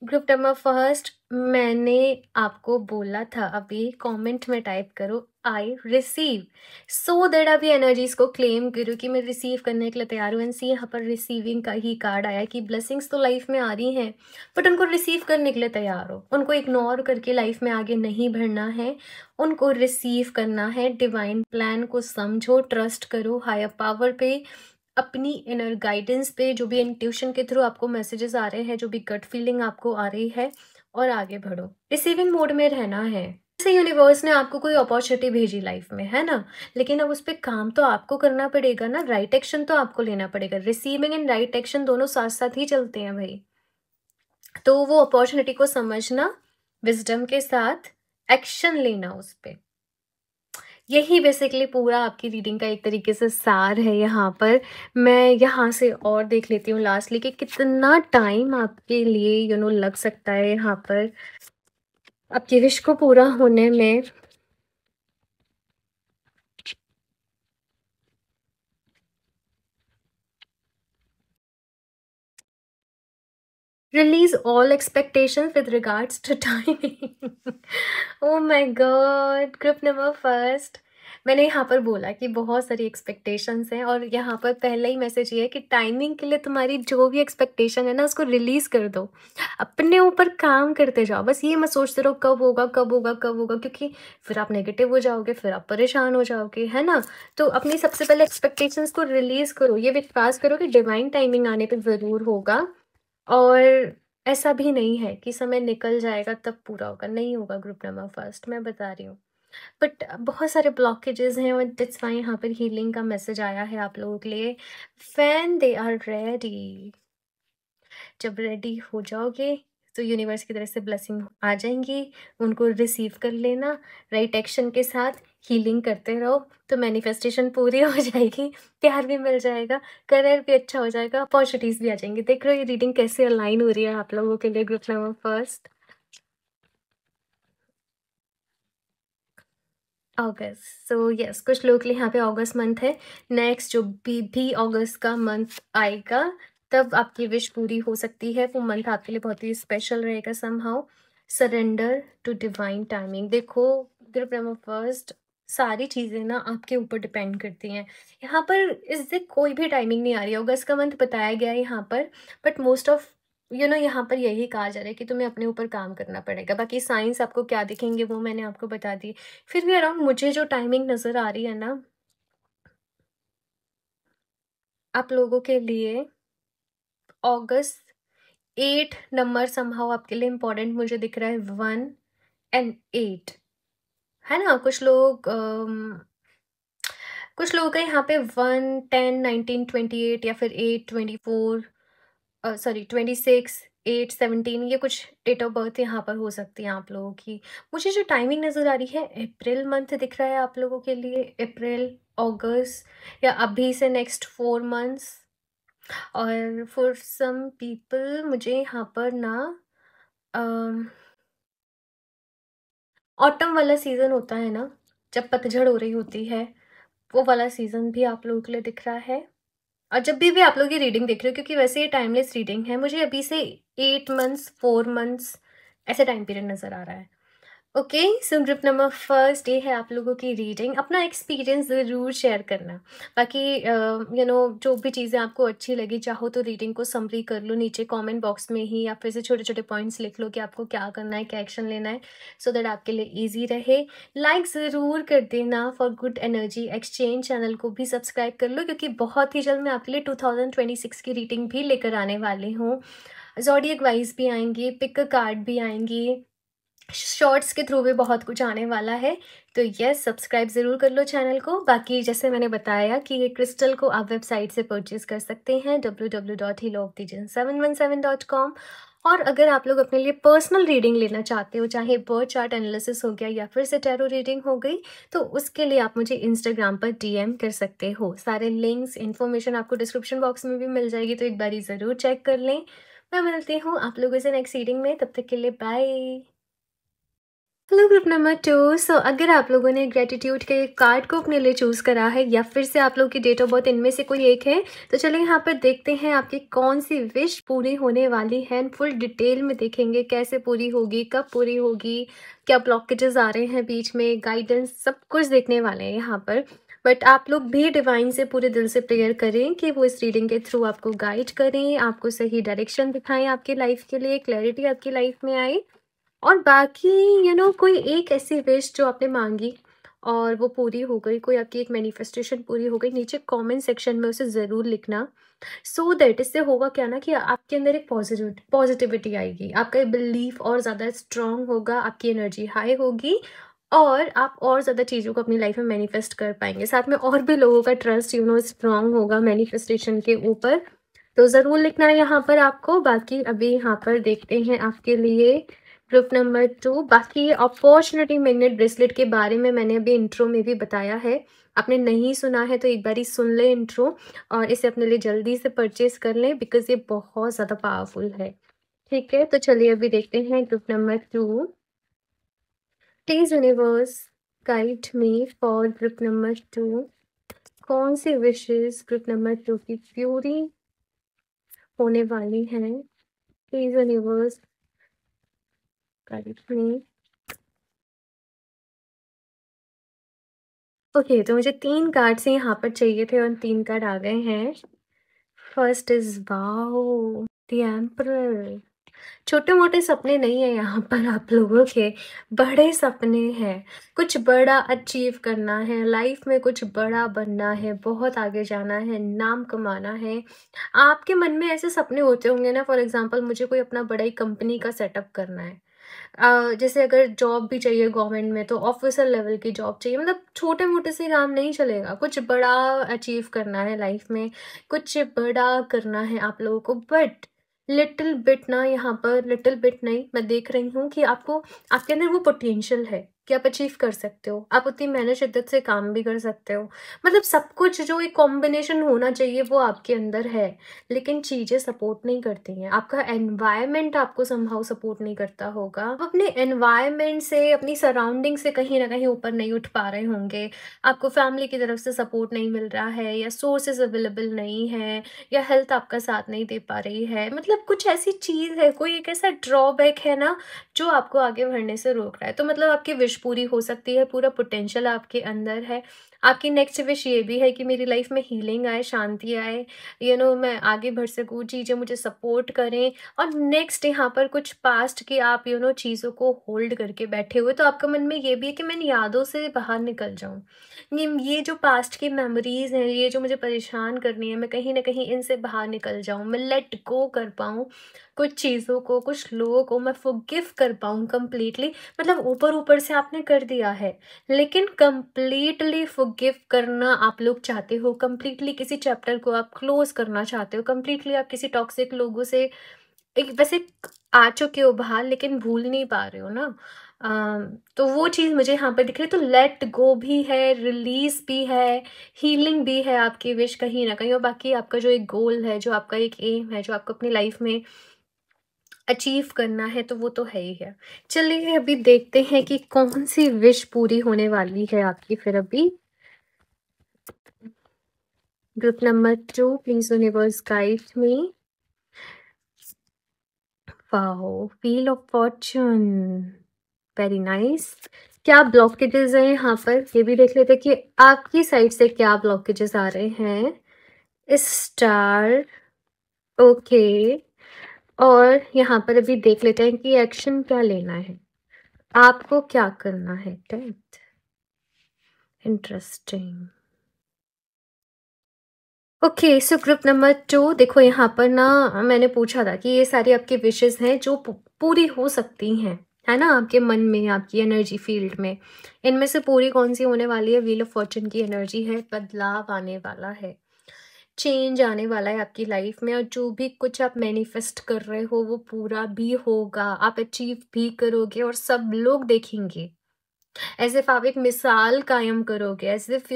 Group number first, मैंने आपको बोला था अभी, कमेंट में टाइप करो आई रिसीव, सो दैट अभी एनर्जीज को क्लेम करो कि मैं रिसीव करने के लिए तैयार हूँ। एंड यहाँ पर रिसीविंग का ही कार्ड आया कि ब्लेसिंग्स तो लाइफ में आ रही हैं, बट उनको रिसीव करने के लिए तैयार हो, उनको इग्नोर करके लाइफ में आगे नहीं बढ़ना है, उनको रिसीव करना है। डिवाइन प्लान को समझो, ट्रस्ट करो हायर पावर पे, अपनी इनर गाइडेंस पे, जो भी इंट्यूशन के थ्रू आपको मैसेजेस आ रहे हैं, जो भी गट फीलिंग आपको आ रही है, और आगे बढ़ो। रिसीविंग मोड में रहना है। जैसे यूनिवर्स ने आपको कोई अपॉर्चुनिटी भेजी लाइफ में, है ना, लेकिन अब उस पर काम तो आपको करना पड़ेगा ना, राइट एक्शन तो आपको लेना पड़ेगा। रिसीविंग एंड राइट एक्शन दोनों साथ साथ ही चलते हैं भाई। तो वो अपॉर्चुनिटी को समझना, विजडम के साथ एक्शन लेना उस पर। यही बेसिकली पूरा आपकी रीडिंग का एक तरीके से सार है यहाँ पर। मैं यहाँ से और देख लेती हूँ लास्टली कि कितना टाइम आपके लिए लग सकता है यहाँ पर आपकी विश को पूरा होने में। Release all expectations with regards to timing. Oh my God, group number first, मैंने यहाँ पर बोला कि बहुत सारी एक्सपेक्टेशंस हैं, और यहाँ पर पहला ही मैसेज ये है कि टाइमिंग के लिए तुम्हारी जो भी एक्सपेक्टेशन है ना, उसको रिलीज़ कर दो, अपने ऊपर काम करते जाओ। बस ये मत सोचते रहो कब होगा कब होगा कब होगा, क्योंकि फिर आप नेगेटिव हो जाओगे, फिर आप परेशान हो जाओगे, है ना। तो अपनी सबसे पहले एक्सपेक्टेशंस को रिलीज़ करो, ये विश्वास करो कि डिवाइन टाइमिंग आने पर ज़रूर होगा। और ऐसा भी नहीं है कि समय निकल जाएगा तब पूरा होगा, नहीं होगा ग्रुप नंबर फर्स्ट, मैं बता रही हूँ। बट बहुत सारे ब्लॉकेजेस हैं, और दैट्स वाई यहाँ पर हीलिंग का मैसेज आया है आप लोगों के लिए। फैन दे आर रेडी, जब रेडी हो जाओगे तो यूनिवर्स की तरफ से ब्लेसिंग आ जाएंगी, उनको रिसीव कर लेना। राइट एक्शन के साथ हीलिंग करते रहो तो मैनिफेस्टेशन पूरी हो जाएगी, प्यार भी मिल जाएगा, करियर भी अच्छा हो जाएगा, अपॉर्चुनिटीज भी आ जाएंगी। देख रहे हो ये रीडिंग कैसे अलाइन हो रही है आप लोगों के लिए, ग्रुप नंबर फर्स्ट। अगस्त, सो यस, कुछ लोग के लिए यहाँ पे अगस्त मंथ है। नेक्स्ट जो भी अगस्त का मंथ आएगा तब आपकी विश पूरी हो सकती है। वो मंथ आपके लिए बहुत ही स्पेशल रहेगा somehow. Surrender to divine timing. देखो ग्रुप नंबर फर्स्ट, सारी चीज़ें ना आपके ऊपर डिपेंड करती हैं। यहाँ पर इससे कोई भी टाइमिंग नहीं आ रही है, अगस्त का मंथ बताया गया है यहाँ पर, बट मोस्ट ऑफ यहाँ पर यही कहा जा रहा है कि तुम्हें अपने ऊपर काम करना पड़ेगा। बाकी साइंस आपको क्या दिखेंगे वो मैंने आपको बता दी। फिर भी अराउंड मुझे जो टाइमिंग नज़र आ रही है ना आप लोगों के लिए, अगस्त 8 नंबर समहाउ आपके लिए इम्पोर्टेंट मुझे दिख रहा है, 1 and 8, है ना। कुछ लोग कुछ लोगों का यहाँ पे 1, 10, 19, 28 या फिर 8, 24, सॉरी 26, 8, 17, ये कुछ डेट ऑफ बर्थ यहाँ पर हो सकती है आप लोगों की। मुझे जो टाइमिंग नज़र आ रही है, अप्रैल मंथ दिख रहा है आप लोगों के लिए, अप्रैल, अगस्त या अभी से नेक्स्ट 4 मंथ्स। और फॉर सम पीपल मुझे यहाँ पर ना ऑटम वाला सीज़न होता है ना, जब पतझड़ हो रही होती है, वो वाला सीज़न भी आप लोगों के लिए दिख रहा है। और जब भी आप लोग ये रीडिंग देख रहे हो, क्योंकि वैसे ये टाइमलेस रीडिंग है, मुझे अभी से 8 मंथ्स, 4 मंथ्स ऐसे टाइम पीरियड नज़र आ रहा है। Okay, so group number first ये है आप लोगों की रीडिंग। अपना एक्सपीरियंस ज़रूर शेयर करना। बाकी जो भी चीज़ें आपको अच्छी लगी, चाहो तो रीडिंग को समरी कर लो नीचे कमेंट बॉक्स में ही, या फिर से छोटे छोटे पॉइंट्स लिख लो कि आपको क्या करना है, क्या एक्शन लेना है, सो दैट आपके लिए ईजी रहे। लाइक ज़रूर कर देना for good energy exchange. Channel को भी सब्सक्राइब कर लो, क्योंकि बहुत ही जल्द मैं आपके लिए 2026 की रीडिंग भी लेकर आने वाली हूँ। ज़ोडिएक वाइज भी आएंगी, पिक कार्ड भी आएंगी, शॉर्ट्स के थ्रू भी बहुत कुछ आने वाला है। तो यस, सब्सक्राइब ज़रूर कर लो चैनल को। बाकी जैसे मैंने बताया कि ये क्रिस्टल को आप वेबसाइट से परचेज कर सकते हैं www.healofthejinn717.com। और अगर आप लोग अपने लिए पर्सनल रीडिंग लेना चाहते हो, चाहे बर्थ चार्ट एनालिसिस हो गया या फिर से टैरो रीडिंग हो गई, तो उसके लिए आप मुझे इंस्टाग्राम पर डीएम कर सकते हो। सारे लिंक्स इन्फॉर्मेशन आपको डिस्क्रिप्शन बॉक्स में भी मिल जाएगी, तो एक बारी ज़रूर चेक कर लें। मैं मिलती हूँ आप लोगों से नेक्स्ट रीडिंग में, तब तक के लिए बाय। Hello group number 2। सो अगर आप लोगों ने ग्रेटिट्यूड के कार्ड को अपने लिए चूज़ करा है, या फिर से आप लोग की डेट ऑफ बर्थ इनमें से कोई एक है, तो चलिए यहाँ पर देखते हैं आपकी कौन सी विश पूरी होने वाली है। फुल डिटेल में देखेंगे कैसे पूरी होगी, कब पूरी होगी, क्या ब्लॉकेजेस आ रहे हैं बीच में, गाइडेंस, सब कुछ देखने वाले हैं यहाँ पर। बट आप लोग भी डिवाइन से पूरे दिल से प्रेयर करें कि वो इस रीडिंग के थ्रू आपको गाइड करें, आपको सही डायरेक्शन दिखाएं, आपकी लाइफ के लिए क्लैरिटी आपकी लाइफ में आए। और बाकी कोई एक ऐसी विश जो आपने मांगी और वो पूरी हो गई, कोई आपकी एक मैनिफेस्टेशन पूरी हो गई, नीचे कमेंट सेक्शन में उसे ज़रूर लिखना। सो दैट इससे होगा क्या ना, कि आपके अंदर एक पॉजिटिविटी आएगी, आपका बिलीफ और ज़्यादा स्ट्रांग होगा, आपकी एनर्जी हाई होगी, और आप और ज़्यादा चीज़ों को अपनी लाइफ में मैनिफेस्ट कर पाएंगे। साथ में और भी लोगों का ट्रस्ट स्ट्रांग होगा मैनिफेस्टेशन के ऊपर। तो ज़रूर लिखना है यहाँ पर आपको। बाकी अभी यहाँ पर देखते हैं आपके लिए ग्रुप नंबर 2। बाकी ये अपॉर्चुनिटी मैग्नेट ब्रेसलेट के बारे में मैंने अभी इंट्रो में भी बताया है, आपने नहीं सुना है तो एक बारी सुन ले इंट्रो, और इसे अपने लिए जल्दी से परचेज कर लें, बिकॉज ये बहुत ज़्यादा पावरफुल है। ठीक है, तो चलिए अभी देखते हैं group number 2। Please universe guide me for group number 2। कौन सी विशेष ग्रुप नंबर 2 की पूरी होने वाली हैं? Please universe guide me. Okay, तो मुझे 3 कार्ड्स ही यहाँ पर चाहिए थे और 3 कार्ड आ गए हैं। First is wow, the emperor. छोटे-मोटे सपने नहीं है यहाँ पर आप लोगों के, बड़े सपने हैं। कुछ बड़ा अचीव करना है, लाइफ में कुछ बड़ा बनना है, बहुत आगे जाना है, नाम कमाना है। आपके मन में ऐसे सपने होते होंगे ना, फॉर एग्ज़ाम्पल मुझे कोई अपना बड़ा ही कंपनी का सेटअप करना है। जैसे अगर जॉब भी चाहिए गवर्नमेंट में, तो ऑफिसर लेवल की जॉब चाहिए। मतलब छोटे-मोटे से काम नहीं चलेगा, कुछ बड़ा अचीव करना है लाइफ में, कुछ बड़ा करना है आप लोगों को। बट लिटिल बिट ना, यहाँ पर लिटिल बिट नहीं, मैं देख रही हूँ कि आपको, आपके अंदर वो पोटेंशियल है कि आप अचीव कर सकते हो, आप उतनी मेहनत शिद्दत से काम भी कर सकते हो। मतलब सब कुछ जो एक कॉम्बिनेशन होना चाहिए वो आपके अंदर है, लेकिन चीज़ें सपोर्ट नहीं करती हैं। आपका एनवायरनमेंट आपको समहाउ सपोर्ट नहीं करता होगा। आप अपने एनवायरनमेंट से, अपनी सराउंडिंग से कहीं ना कहीं ऊपर नहीं उठ पा रहे होंगे। आपको फैमिली की तरफ से सपोर्ट नहीं मिल रहा है, या सोर्सेज अवेलेबल नहीं है, या हेल्थ आपका साथ नहीं दे पा रही है। मतलब कुछ ऐसी चीज़ है, कोई एक ऐसा ड्रॉबैक है ना, जो आपको आगे बढ़ने से रोक रहा है। तो मतलब आपकी विश पूरी हो सकती है, पूरा पोटेंशियल आपके अंदर है। आपकी नेक्स्ट विश ये भी है कि मेरी लाइफ में हीलिंग आए, शांति आए, मैं आगे बढ़ सकूँ, चीज़ें मुझे सपोर्ट करें। और नेक्स्ट यहाँ पर कुछ पास्ट की आप चीज़ों को होल्ड करके बैठे हुए, तो आपका मन में ये भी है कि मैं इन यादों से बाहर निकल जाऊँ। ये जो पास्ट की मेमोरीज़ हैं, ये जो मुझे परेशान कर रही हैं, मैं कहीं न कहीं इनसे बाहर निकल जाऊँ, मैं लेट गो कर पाऊँ। कुछ चीज़ों को, कुछ लोगों को मैं फ़ॉरगिव कर पाऊँ कंप्लीटली, मतलब ऊपर-ऊपर से आपने कर दिया है, लेकिन कंप्लीटली फ़ॉरगिव करना आप लोग चाहते हो, कंप्लीटली किसी चैप्टर को आप क्लोज़ करना चाहते हो, कंप्लीटली आप किसी टॉक्सिक लोगों से एक वैसे आ चुके हो बाहर, लेकिन भूल नहीं पा रहे हो ना। तो वो चीज़ मुझे यहाँ पे दिख रही है, तो लेट गो भी है, रिलीज़ भी है, हीलिंग भी है आपकी विश कहीं न कहीं, और बाकी आपका जो एक गोल है, जो आपका एक एम है, जो आपको अपनी लाइफ़ में अचीव करना है, तो वो तो है ही है। चलिए अभी देखते हैं कि कौन-सी विश पूरी होने वाली है आपकी फिर अभी। Group number 2 please universe guide me. Wow! Wheel of Fortune, very nice. क्या ब्लॉकेजेज़ हैं यहाँ पर? ये भी देख लेते हैं कि आपकी साइड से क्या ब्लॉकेजेज़ आ रहे हैं। Star, okay. और यहाँ पर अभी देख लेते हैं कि एक्शन क्या लेना है, आपको क्या करना है। Death, interesting. Okay, so group number 2 देखो, यहाँ पर ना मैंने पूछा था कि ये सारी आपकी विशेज़ हैं जो पूरी हो सकती हैं, है ना? आपके मन में, आपकी एनर्जी फील्ड में। इनमें से पूरी कौन-सी होने वाली है? व्हील ऑफ फॉर्च्यून की एनर्जी है, बदलाव आने वाला है, चेंज आने वाला है आपकी लाइफ में, और जो भी कुछ आप मैनिफेस्ट कर रहे हो वो पूरा भी होगा, आप अचीव भी करोगे और सब लोग देखेंगे। एज़ इफ आप एक मिसाल कायम करोगे, एज़ इफ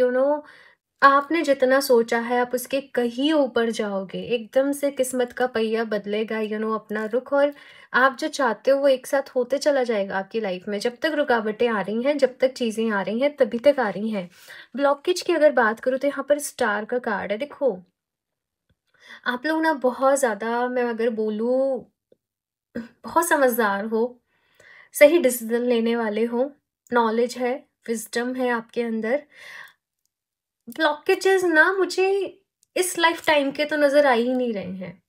आपने जितना सोचा है आप उसके कहीं ऊपर जाओगे, एकदम से किस्मत का पहिया बदलेगा, अपना रुख, और आप जो चाहते हो वो एक साथ होते चला जाएगा आपकी लाइफ में। जब तक रुकावटें आ रही हैं, जब तक चीज़ें आ रही हैं, तभी तक आ रही हैं। ब्लॉकेज की अगर बात करूँ तो यहाँ पर स्टार का कार्ड है। देखो, आप लोग ना बहुत ज़्यादा, मैं अगर बोलूँ, बहुत समझदार हो, सही डिसीज़न लेने वाले हो, नॉलेज है, विज़डम है आपके अंदर। ब्लॉकेजेस ना मुझे इस लाइफ टाइम के तो नज़र आ ही नहीं रहे हैं।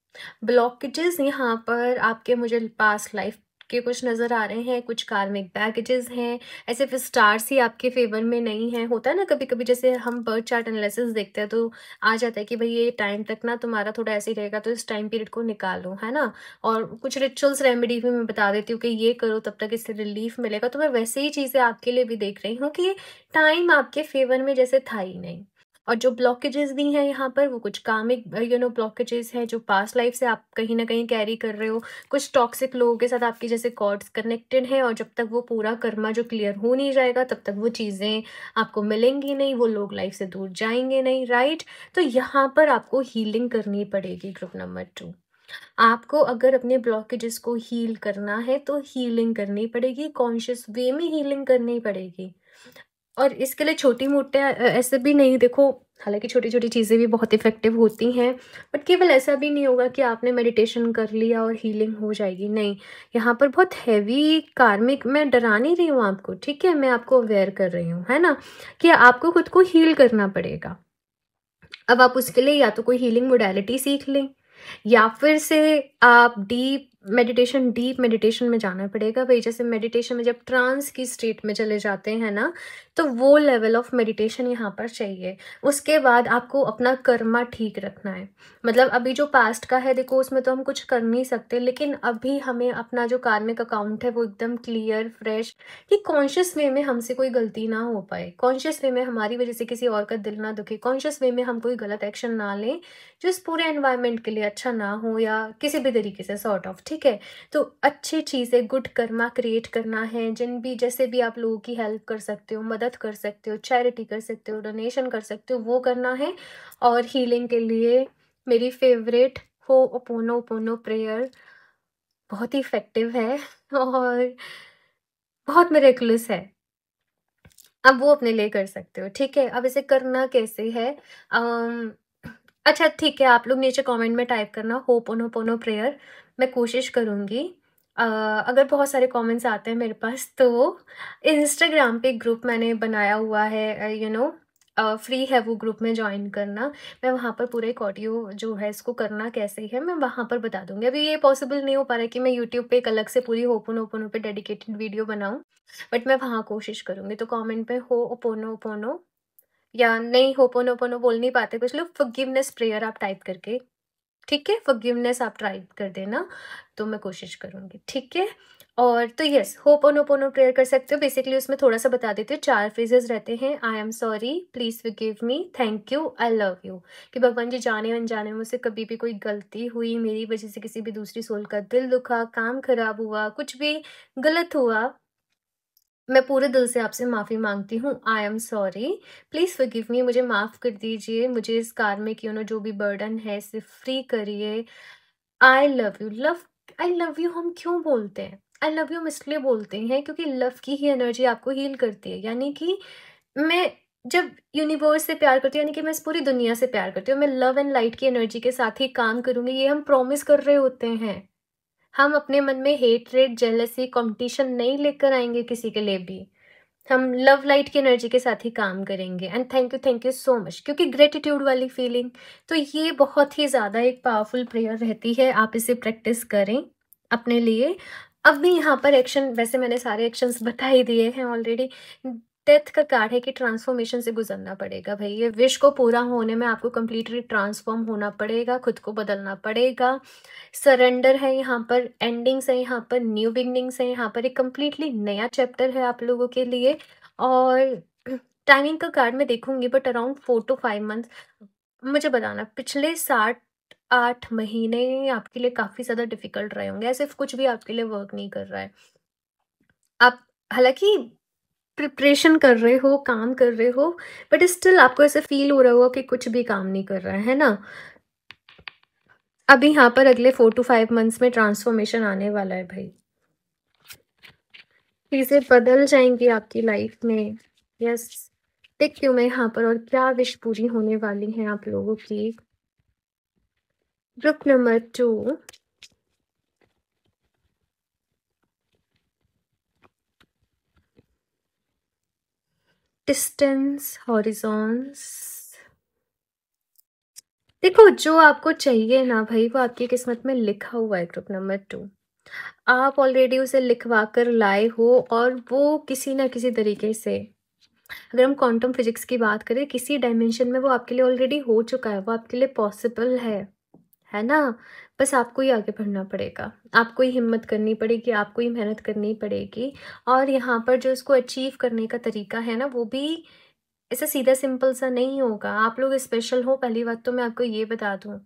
ब्लॉकेजेस यहाँ पर आपके मुझे पास्ट लाइफ के कुछ नज़र आ रहे हैं, कुछ कार्मिक बैगेजेस हैं। ऐसे फिर स्टार्स ही आपके फेवर में नहीं हैं। होता है ना कभी-कभी, जैसे हम बर्थ चार्ट एनालिसिस देखते हैं तो आ जाता है कि भई ये टाइम तक ना तुम्हारा थोड़ा ऐसे ही रहेगा, तो इस टाइम पीरियड को निकालो, है ना? और कुछ रिचुअल्स रेमेडी भी मैं बता देती हूँ कि ये करो तब तक इससे रिलीफ मिलेगा। तो मैं वैसे ही चीज़ें आपके लिए भी देख रही हूँ कि टाइम आपके फेवर में जैसे था ही नहीं। और जो ब्लॉकेजेस भी हैं यहाँ पर, वो कुछ कामिक ब्लॉकेजेस हैं जो पास्ट लाइफ से आप कहीं न कहीं कैरी कर रहे हो। कुछ टॉक्सिक लोगों के साथ आपकी जैसे कॉर्ड्स कनेक्टेड हैं, और जब तक वो पूरा कर्मा जो क्लियर हो नहीं जाएगा, तब तक वो चीज़ें आपको मिलेंगी नहीं, वो लोग लाइफ से दूर जाएँगे नहीं, राइट? तो यहाँ पर आपको हीलिंग करनी पड़ेगी ग्रुप नंबर 2। आपको अगर अपने ब्लॉकेजेस को हील करना है, तो हीलिंग करनी पड़ेगी, कॉन्शियस वे में हीलिंग करनी पड़ेगी। और इसके लिए छोटी-मोटे ऐसे भी नहीं, देखो, हालाँकि छोटी-छोटी चीज़ें भी बहुत इफ़ेक्टिव होती हैं, बट केवल ऐसा भी नहीं होगा कि आपने मेडिटेशन कर लिया और हीलिंग हो जाएगी, नहीं। यहाँ पर बहुत हेवी कार्मिक, मैं डरा नहीं रही हूँ आपको, ठीक है? मैं आपको अवेयर कर रही हूँ, है ना? कि आपको खुद को हील करना पड़ेगा। अब आप उसके लिए या तो कोई हीलिंग मोडालिटी सीख लें, या फिर से आप डीप मेडिटेशन में जाना पड़ेगा। भाई जैसे मेडिटेशन में जब ट्रांस की स्टेट में चले जाते हैं ना, तो वो लेवल ऑफ मेडिटेशन यहाँ पर चाहिए। उसके बाद आपको अपना कर्मा ठीक रखना है। मतलब अभी जो पास्ट का है, देखो उसमें तो हम कुछ कर नहीं सकते, लेकिन अभी हमें अपना जो कार्मिक अकाउंट है वो एकदम क्लियर, फ्रेश, कि कॉन्शियस वे में हमसे कोई गलती ना हो पाए, कॉन्शियस वे में हमारी वजह से किसी और का दिल ना दुखे, कॉन्शियस वे में हम कोई गलत एक्शन ना लें जो इस पूरे एनवायरनमेंट के लिए अच्छा ना हो, या किसी भी तरीके से सॉर्ट ऑफ, ठीक है? तो अच्छी चीज़ें, गुड कर्मा क्रिएट करना है, जिन भी जैसे भी आप लोगों की हेल्प कर सकते हो, मदद कर सकते हो, चैरिटी कर सकते हो, डोनेशन कर सकते हो, वो करना है। और हीलिंग के लिए मेरी फेवरेट हो'ओपोनोपोनो प्रेयर बहुत ही इफ़ेक्टिव है और बहुत मिरेकुलस है। अब वो अपने लिए कर सकते हो, ठीक है? अब इसे करना कैसे है? अम, अच्छा ठीक है, आप लोग नीचे कमेंट में टाइप करना हो'ओपोनोपोनो प्रेयर, मैं कोशिश करूँगी। अगर बहुत सारे कमेंट्स आते हैं मेरे पास, तो इंस्टाग्राम पे ग्रुप मैंने बनाया हुआ है, फ्री है वो ग्रुप में जॉइन करना। मैं वहाँ पर पूरा एक ऑडियो जो है इसको करना कैसे है, मैं वहाँ पर बता दूँगी। अभी ये पॉसिबल नहीं हो पा रहा है कि मैं यूट्यूब पे एक अलग से पूरी हो'ओपोनोपोनो पे डेडिकेटेड वीडियो बनाऊँ, बट मैं वहाँ कोशिश करूँगी। तो कमेंट में हो'ओपोनोपोनो, या नहीं हो'ओपोनोपोनो बोल नहीं पाते कुछ लोग, फॉरगिवनेस प्रेयर आप टाइप करके ठीक है? फॉरगिवनेस आप ट्राई कर देना, तो मैं कोशिश करूँगी, ठीक है? और तो यस, होपोनोपोनो प्रेयर कर सकते हो। बेसिकली उसमें थोड़ा-सा बता देती हूँ, 4 फ्रेजेज़ रहते हैं। आई am sorry, please forgive me, thank you, I love you. कि भगवान जी, जाने-अनजाने मुझसे कभी भी कोई गलती हुई, मेरी वज़ह से किसी भी दूसरी सोल का दिल दुखा, काम खराब हुआ, कुछ भी गलत हुआ, मैं पूरे दिल से आपसे माफ़ी माँगती हूँ। I am sorry, please forgive me, मुझे माफ़ कर दीजिए। मुझे इस कार्मिक जो भी बर्डन है इससे फ्री करिए। I love you. I love you हम क्यों बोलते हैं? आई लव यू हम इसलिए बोलते हैं क्योंकि लव की ही एनर्जी आपको हील करती है। यानी कि मैं जब यूनिवर्स से प्यार करती हूँ, यानी कि मैं इस पूरी दुनिया से प्यार करती हूँ, मैं लव एंड लाइट की एनर्जी के साथ ही काम करूँगी, ये हम प्रॉमिस कर रहे होते हैं। हम अपने मन में हेट्रेड, जेलसी, कॉम्पिटिशन नहीं लेकर आएँगे किसी के लिए भी। हम लव लाइट की एनर्जी के साथ ही काम करेंगे। And thank you so much, क्योंकि ग्रेटिट्यूड वाली फीलिंग, तो ये बहुत ही ज़्यादा एक पावरफुल प्रेयर रहती है। आप इसे प्रैक्टिस करें अपने लिए। अब भी यहाँ पर एक्शन, वैसे मैंने सारे एक्शंस बता ही दिए हैं ऑलरेडी। डेथ का कार्ड है कि ट्रांसफॉर्मेशन से गुजरना पड़ेगा भाई। ये विश को पूरा होने में आपको कंप्लीटली ट्रांसफॉर्म होना पड़ेगा, खुद को बदलना पड़ेगा। सरेंडर है यहाँ पर, एंडिंग्स है यहाँ पर, न्यू बिगनिंग्स है यहाँ पर, एक कंप्लीटली नया चैप्टर है आप लोगों के लिए। और टाइमिंग का कार्ड मैं देखूंगी, बट अराउंड 4 to 5 मंथ। मुझे बताना, पिछले 7-8 महीने आपके लिए काफ़ी ज़्यादा डिफिकल्ट रहे होंगे, ऐसे कुछ भी आपके लिए वर्क नहीं कर रहा है। आप हालांकि प्रिपरेशन कर रहे हो, काम कर रहे हो, बट स्टिल आपको ऐसे फील हो रहा होगा कि कुछ भी काम नहीं कर रहा है ना। अभी यहाँ पर अगले 4 to 5 मंथ्स में ट्रांसफॉर्मेशन आने वाला है भाई। चीज़ें बदल जाएंगी आपकी लाइफ में। यस, देखती हूँ मैं यहाँ पर और क्या विश पूरी होने वाली है आप लोगों की। Group number 2, distance, horizons. देखो, जो आपको चाहिए ना भाई, वो आपकी किस्मत में लिखा हुआ है। ग्रुप नंबर 2, आप ऑलरेडी उसे लिखवा कर लाए हो, और वो किसी ना किसी तरीके से, अगर हम क्वांटम फिजिक्स की बात करें, किसी डायमेंशन में वो आपके लिए ऑलरेडी हो चुका है, वो आपके लिए पॉसिबल है ना? बस आपको ही आगे बढ़ना पड़ेगा, आपको ही हिम्मत करनी पड़ेगी, आपको ही मेहनत करनी पड़ेगी। और यहाँ पर जो इसको अचीव करने का तरीका है ना, वो भी ऐसा सीधा सिंपल सा नहीं होगा। आप लोग स्पेशल हो, पहली बात तो मैं आपको ये बता दूँ।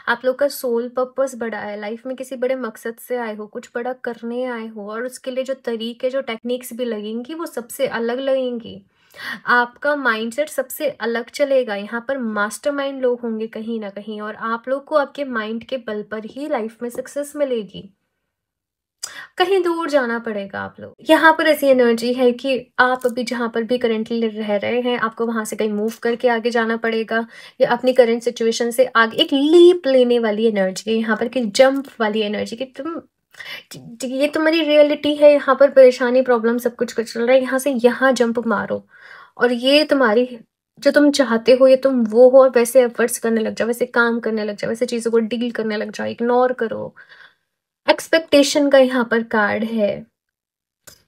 आप लोग का सोल पर्पस बड़ा है, लाइफ में किसी बड़े मकसद से आए हो, कुछ बड़ा करने आए हो, और उसके लिए जो तरीके, जो टेक्निक्स भी लगेंगी, वो सबसे अलग लगेंगी। आपका माइंडसेट सबसे अलग चलेगा। यहाँ पर मास्टरमाइंड लोग होंगे कहीं ना कहीं, और आप लोग को आपके माइंड के बल पर ही लाइफ में सक्सेस मिलेगी। कहीं दूर जाना पड़ेगा आप लोग। यहाँ पर ऐसी एनर्जी है कि आप अभी जहाँ पर भी करेंटली रह रहे हैं, आपको वहां से कहीं मूव करके आगे जाना पड़ेगा, या अपनी करंट सिचुएशन से आगे एक लीप लेने वाली एनर्जी है यहाँ पर, कि जंप वाली एनर्जी, कि ये तुम्हारी रियलिटी है, यहाँ पर परेशानी, प्रॉब्लम, सब कुछ कुछ चल रहा है, यहाँ से यहाँ जंप मारो, और ये तुम्हारी, जो तुम चाहते हो, ये तुम वो हो, और वैसे एफर्ट्स करने लग जाओ, वैसे काम करने लग जाओ, वैसे चीज़ों को डील करने लग जाओ, इग्नोर करो। एक्सपेक्टेशन का यहाँ पर कार्ड है।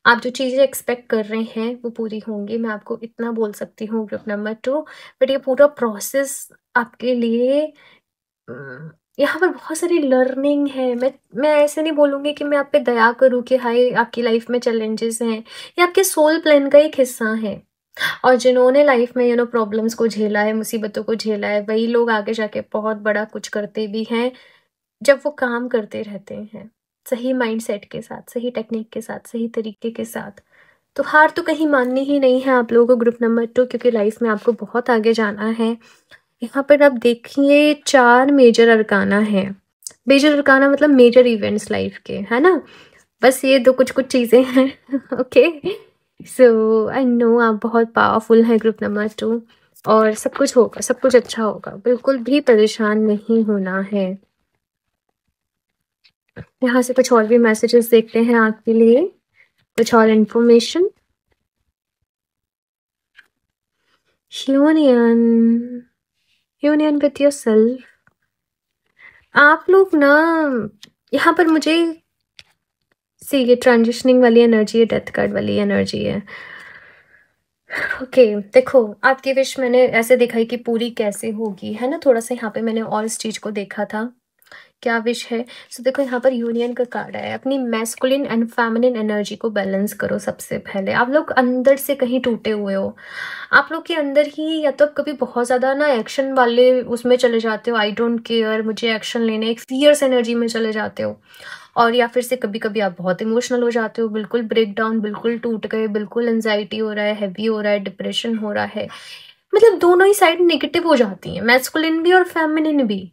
आप जो चीज़ें एक्सपेक्ट कर रहे हैं वो पूरी होंगी, मैं आपको इतना बोल सकती हूँ ग्रुप नंबर 2। बट ये पूरा प्रोसेस आपके लिए, यहाँ पर बहुत सारी लर्निंग है। मैं ऐसे नहीं बोलूँगी कि मैं आप पे दया करूँ कि हाय आपकी लाइफ में चैलेंजेस हैं, ये आपके सोल प्लान का एक हिस्सा है। और जिन्होंने लाइफ में प्रॉब्लम्स को झेला है, मुसीबतों को झेला है, वही लोग आगे जाके बहुत बड़ा कुछ करते भी हैं, जब वो काम करते रहते हैं सही माइंडसेट के साथ, सही टेक्निक के साथ, सही तरीके के साथ। तो हार तो कहीं माननी ही नहीं है आप लोगों को ग्रुप नंबर 2, क्योंकि लाइफ में आपको बहुत आगे जाना है। यहाँ पर आप देखिए 4 मेजर अरकाना है। मेजर अरकाना मतलब मेजर इवेंट्स लाइफ के, है ना? बस ये दो कुछ कुछ चीज़ें हैं। ओके, सो आई नो आप बहुत पावरफुल हैं ग्रुप नंबर 2, और सब कुछ होगा, सब कुछ अच्छा होगा, बिल्कुल भी परेशान नहीं होना है। यहाँ से कुछ और भी मैसेजेस देखते हैं आपके लिए, कुछ और information. Union, union with your self. आप लोग ना, यहाँ पर मुझे सी, ये ट्रांजिशनिंग वाली एनर्जी है, डेथ कार्ड वाली एनर्जी है। ओके, देखो आपकी विश मैंने ऐसे देखा है कि पूरी कैसे होगी, है ना? थोड़ा सा यहाँ पे मैंने और इस चीज़ को देखा था। क्या विश है? सो देखो यहाँ पर यूनियन का कार्ड है। अपनी मैस्कुलिन एंड फेमिनिन एनर्जी को बैलेंस करो सबसे पहले। आप लोग अंदर से कहीं टूटे हुए हो। आप लोग के अंदर ही या तो आप कभी बहुत ज़्यादा ना एक्शन वाले उसमें चले जाते हो, आई डोंट केयर, मुझे एक्शन लेने, एक फियर्स एनर्जी में चले जाते हो। और या फिर से कभी-कभी आप बहुत इमोशनल हो जाते हो, बिल्कुल ब्रेक डाउन, बिल्कुल टूट गए, बिल्कुल एंग्जायटी हो रहा है, हेवी हो रहा है, डिप्रेशन हो रहा है। मतलब दोनों ही साइड नेगेटिव हो जाती हैं, मैस्कुलिन भी और फेमिनिन भी।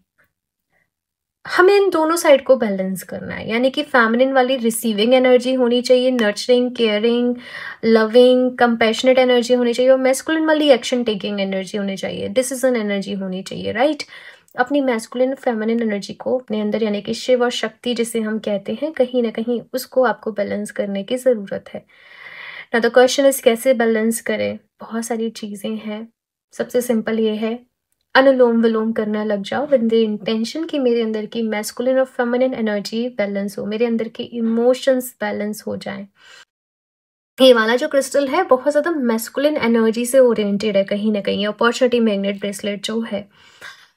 हमें इन दोनों साइड को बैलेंस करना है, यानी कि फेमिनिन वाली रिसीविंग एनर्जी होनी चाहिए, nurturing, caring, loving, compassionate energy होनी चाहिए, और मैस्कुलिन वाली एक्शन टेकिंग एनर्जी होनी चाहिए, डिसीजन एनर्जी होनी चाहिए, राइट? अपनी मैस्कुलिन फेमिनिन एनर्जी को अपने अंदर, यानी कि शिव और शक्ति जिसे हम कहते हैं, कहीं ना कहीं उसको आपको बैलेंस करने की ज़रूरत है। ना द क्वेश्चन इज कैसे बैलेंस करें? बहुत सारी चीज़ें हैं। सबसे सिंपल ये है, अनुलोम विलोम करना लग जाओ विद द इंटेंशन कि मेरे अंदर की मैस्कुलिन और फेमिनिन एनर्जी बैलेंस हो, मेरे अंदर के इमोशंस बैलेंस हो जाएं। ये वाला जो क्रिस्टल है बहुत ज़्यादा मैस्कुलिन एनर्जी से ओरिएंटेड है कहीं ना कहीं, अपॉर्चुनिटी मैग्नेट ब्रेसलेट जो है।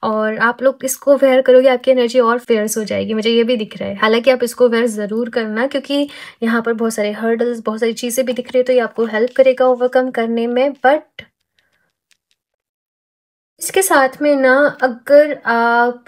और आप लोग इसको वेयर करोगे, आपकी एनर्जी और फेयर्स हो जाएगी, मुझे ये भी दिख रहा है। हालांकि आप इसको वेयर ज़रूर करना, क्योंकि यहाँ पर बहुत सारे हर्डल्स, बहुत सारी चीज़ें भी दिख रही है, तो ये आपको हेल्प करेगा ओवरकम करने में। बट इसके साथ में ना, अगर आप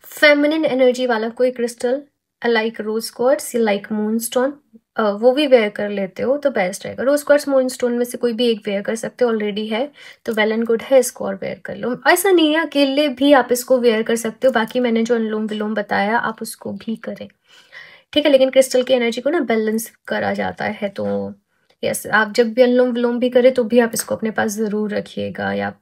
फेमिनिन एनर्जी वाला कोई क्रिस्टल लाइक रोज क्वार्ट्स या लाइक मूनस्टोन, वो भी वेयर कर लेते हो तो बेस्ट रहेगा। रोज क्वार्ट्स मूनस्टोन में से कोई भी एक वेयर कर सकते हो, ऑलरेडी है तो वेल एंड गुड है, इसको और वेयर कर लो। ऐसा नहीं है, अकेले भी आप इसको वेयर कर सकते हो, बाकी मैंने जो अनुलोम विलोम बताया आप उसको भी करें, ठीक है? लेकिन क्रिस्टल की एनर्जी को ना बैलेंस करा जाता है, तो यस, आप जब भी अनुलोम विलोम भी करें तो भी आप इसको अपने पास ज़रूर रखिएगा। या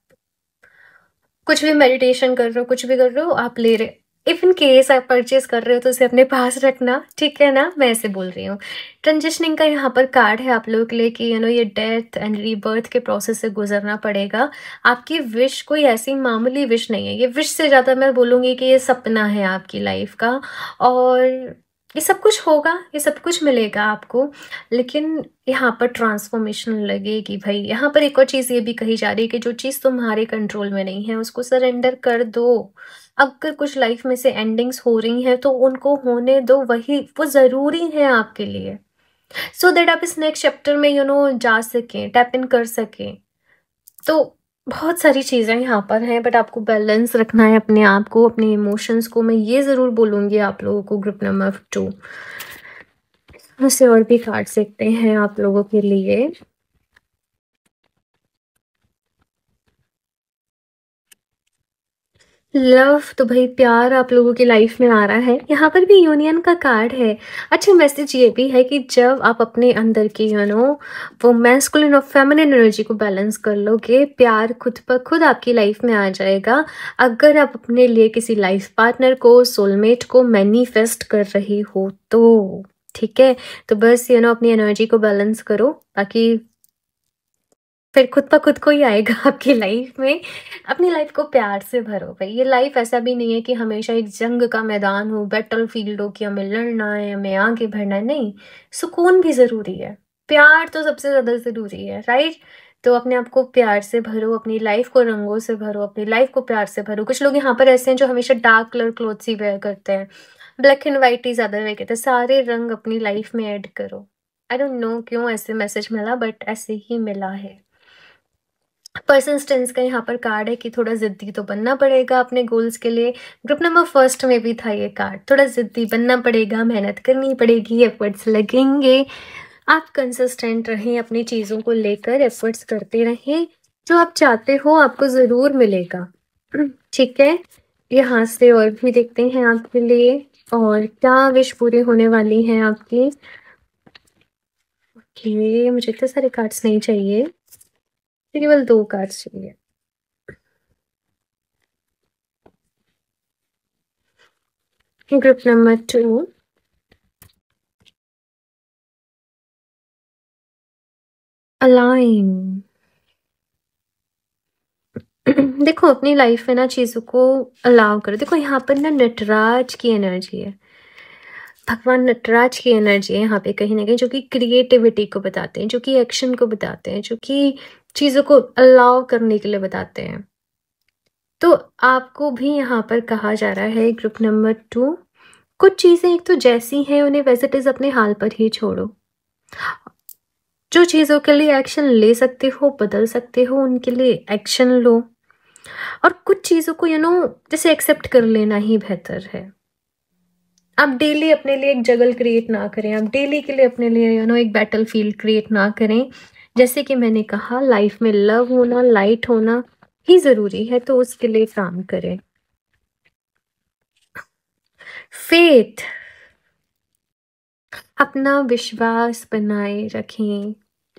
कुछ भी मेडिटेशन कर रहे हो, कुछ भी कर रहे हो, आप ले रहे, इफ इन केस आप परचेज कर रहे हो तो उसे अपने पास रखना, ठीक है ना? मैं ऐसे बोल रही हूँ। ट्रांजिशनिंग का यहाँ पर कार्ड है आप लोगों के लिए कि ये डेथ एंड रीबर्थ के प्रोसेस से गुजरना पड़ेगा। आपकी विश कोई ऐसी मामूली विश नहीं है, ये विश से ज़्यादा मैं बोलूँगी कि ये सपना है आपकी लाइफ का। और ये सब कुछ होगा, ये सब कुछ मिलेगा आपको, लेकिन यहाँ पर ट्रांसफॉर्मेशन लगेगी भाई। यहाँ पर एक और चीज़ ये भी कही जा रही है कि जो चीज़ तुम्हारे कंट्रोल में नहीं है उसको सरेंडर कर दो। अगर कुछ लाइफ में से एंडिंग्स हो रही हैं तो उनको होने दो, वही वो ज़रूरी है आपके लिए, सो दैट आप इस नेक्स्ट चैप्टर में जा सकें, टैप इन कर सकें। तो बहुत सारी चीज़ें यहाँ पर हैं, बट आपको बैलेंस रखना है अपने आप को, अपने इमोशंस को। मैं ये ज़रूर बोलूँगी आप लोगों को, ग्रुप नंबर 2 उससे और भी कार्ड देखते हैं आप लोगों के लिए। लव तो भाई प्यार आप लोगों की लाइफ में आ रहा है, यहाँ पर भी यूनियन का कार्ड है। अच्छा, मैसेज ये भी है कि जब आप अपने अंदर की वो मैस्कुलिन और फेमिनिन एनर्जी को बैलेंस कर लोगे, प्यार खुद ब खुद आपकी लाइफ में आ जाएगा। अगर आप अपने लिए किसी लाइफ पार्टनर को, सोलमेट को मैनिफेस्ट कर रही हो तो, ठीक है? तो बस अपनी एनर्जी को बैलेंस करो, बाकी फिर खुद ब खुद को ही आएगा आपकी लाइफ में। अपनी लाइफ को प्यार से भरो भाई। ये लाइफ ऐसा भी नहीं है कि हमेशा एक जंग का मैदान हो, बैटल फील्ड हो कि हमें लड़ना है, हमें आगे बढ़ना है। नहीं, सुकून भी ज़रूरी है, प्यार तो सबसे ज़्यादा ज़रूरी है, राइट? तो अपने आप को प्यार से भरो, अपनी लाइफ को रंगों से भरो, अपनी लाइफ को प्यार से भरो। कुछ लोग यहाँ पर ऐसे हैं जो हमेशा डार्क कलर क्लोथ्स ही वेयर करते हैं, ब्लैक एंड वाइट ही ज़्यादा वेयर करते हैं। सारे रंग अपनी लाइफ में ऐड करो। आई डोंट नो क्यों ऐसे मैसेज मिला, बट ऐसे ही मिला है। पर्सिस्टेंस का यहाँ पर कार्ड है कि थोड़ा ज़िद्दी तो बनना पड़ेगा अपने गोल्स के लिए। ग्रुप नंबर 1 में भी था ये कार्ड, थोड़ा ज़िद्दी बनना पड़ेगा, मेहनत करनी पड़ेगी, एफर्ट्स लगेंगे। आप कंसिस्टेंट रहें, अपनी चीज़ों को लेकर एफर्ट्स करते रहें, जो आप चाहते हो आपको ज़रूर मिलेगा, ठीक है? यहाँ से और भी देखते हैं आपके लिए, और क्या विश पूरी होने वाली है आपकी। ओके, मुझे इतने सारे कार्ड्स नहीं चाहिए, केवल 2 कार्ड्स चाहिए। Group number 2, align. देखो, अपनी लाइफ में ना चीज़ों को अलाउ करो। देखो यहाँ पर ना नटराज की एनर्जी है, भगवान नटराज की एनर्जी है यहाँ पे कहीं ना कहीं, जो कि क्रिएटिविटी को बताते हैं, जो कि एक्शन को बताते हैं, जो कि चीज़ों को अलाउ करने के लिए बताते हैं। तो आपको भी यहाँ पर कहा जा रहा है ग्रुप नंबर 2, कुछ चीज़ें एक तो जैसी हैं उन्हें एज़ इट इज़ अपने हाल पर ही छोड़ो। जो चीज़ों के लिए एक्शन ले सकते हो, बदल सकते हो, उनके लिए एक्शन लो। और कुछ चीज़ों को जैसे एक्सेप्ट कर लेना ही बेहतर है। आप डेली अपने लिए एक जगल क्रिएट ना करें, आप डेली के लिए अपने लिए एक बैटलफील्ड क्रिएट ना करें। जैसे कि मैंने कहा, लाइफ में लव होना, लाइट होना ही ज़रूरी है, तो उसके लिए काम करें। फेथ, अपना विश्वास बनाए रखें।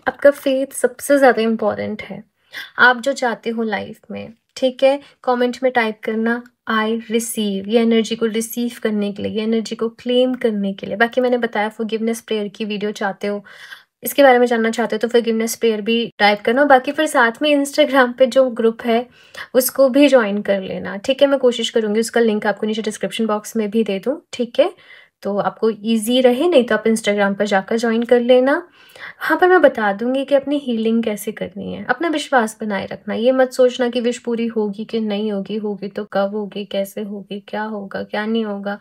आपका फेथ सबसे ज़्यादा इम्पोर्टेंट है। आप जो चाहते हो लाइफ में, ठीक है, कमेंट में टाइप करना आई रिसीव, ये एनर्जी को रिसीव करने के लिए, ये एनर्जी को क्लेम करने के लिए। बाकी मैंने बताया फॉरगिवनेस प्रेयर की वीडियो चाहते हो, इसके बारे में जानना चाहते हो तो फॉरगिवनेस प्रेयर भी टाइप करना। बाकी फिर साथ में इंस्टाग्राम पे जो ग्रुप है उसको भी ज्वाइन कर लेना, ठीक है। मैं कोशिश करूँगी उसका लिंक आपको नीचे डिस्क्रिप्शन बॉक्स में भी दे दूँ, ठीक है। तो आपको ईजी रहे, नहीं तो आप इंस्टाग्राम पर जाकर ज्वाइन कर लेना। वहाँ पर मैं बता दूंगी कि अपनी हीलिंग कैसे करनी है। अपना विश्वास बनाए रखना, ये मत सोचना कि विश पूरी होगी कि नहीं होगी, होगी तो कब होगी, कैसे होगी, क्या होगा क्या नहीं होगा,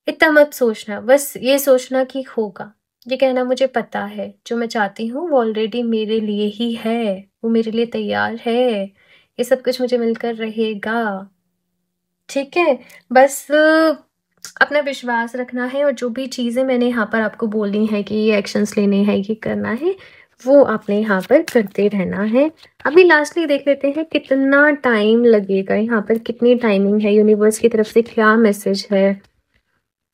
इतना मत सोचना। बस ये सोचना कि होगा। ये कहना मुझे पता है जो मैं चाहती हूँ वो ऑलरेडी मेरे लिए ही है, वो मेरे लिए तैयार है, ये सब कुछ मुझे मिलकर रहेगा, ठीक है। बस अपना विश्वास रखना है और जो भी चीज़ें मैंने यहाँ पर आपको बोली हैं कि ये एक्शंस लेने हैं, ये करना है, वो आपने यहाँ पर करते रहना है। अभी लास्टली देख लेते हैं कितना टाइम लगेगा, यहाँ पर कितनी टाइमिंग है, यूनिवर्स की तरफ से क्या मैसेज है।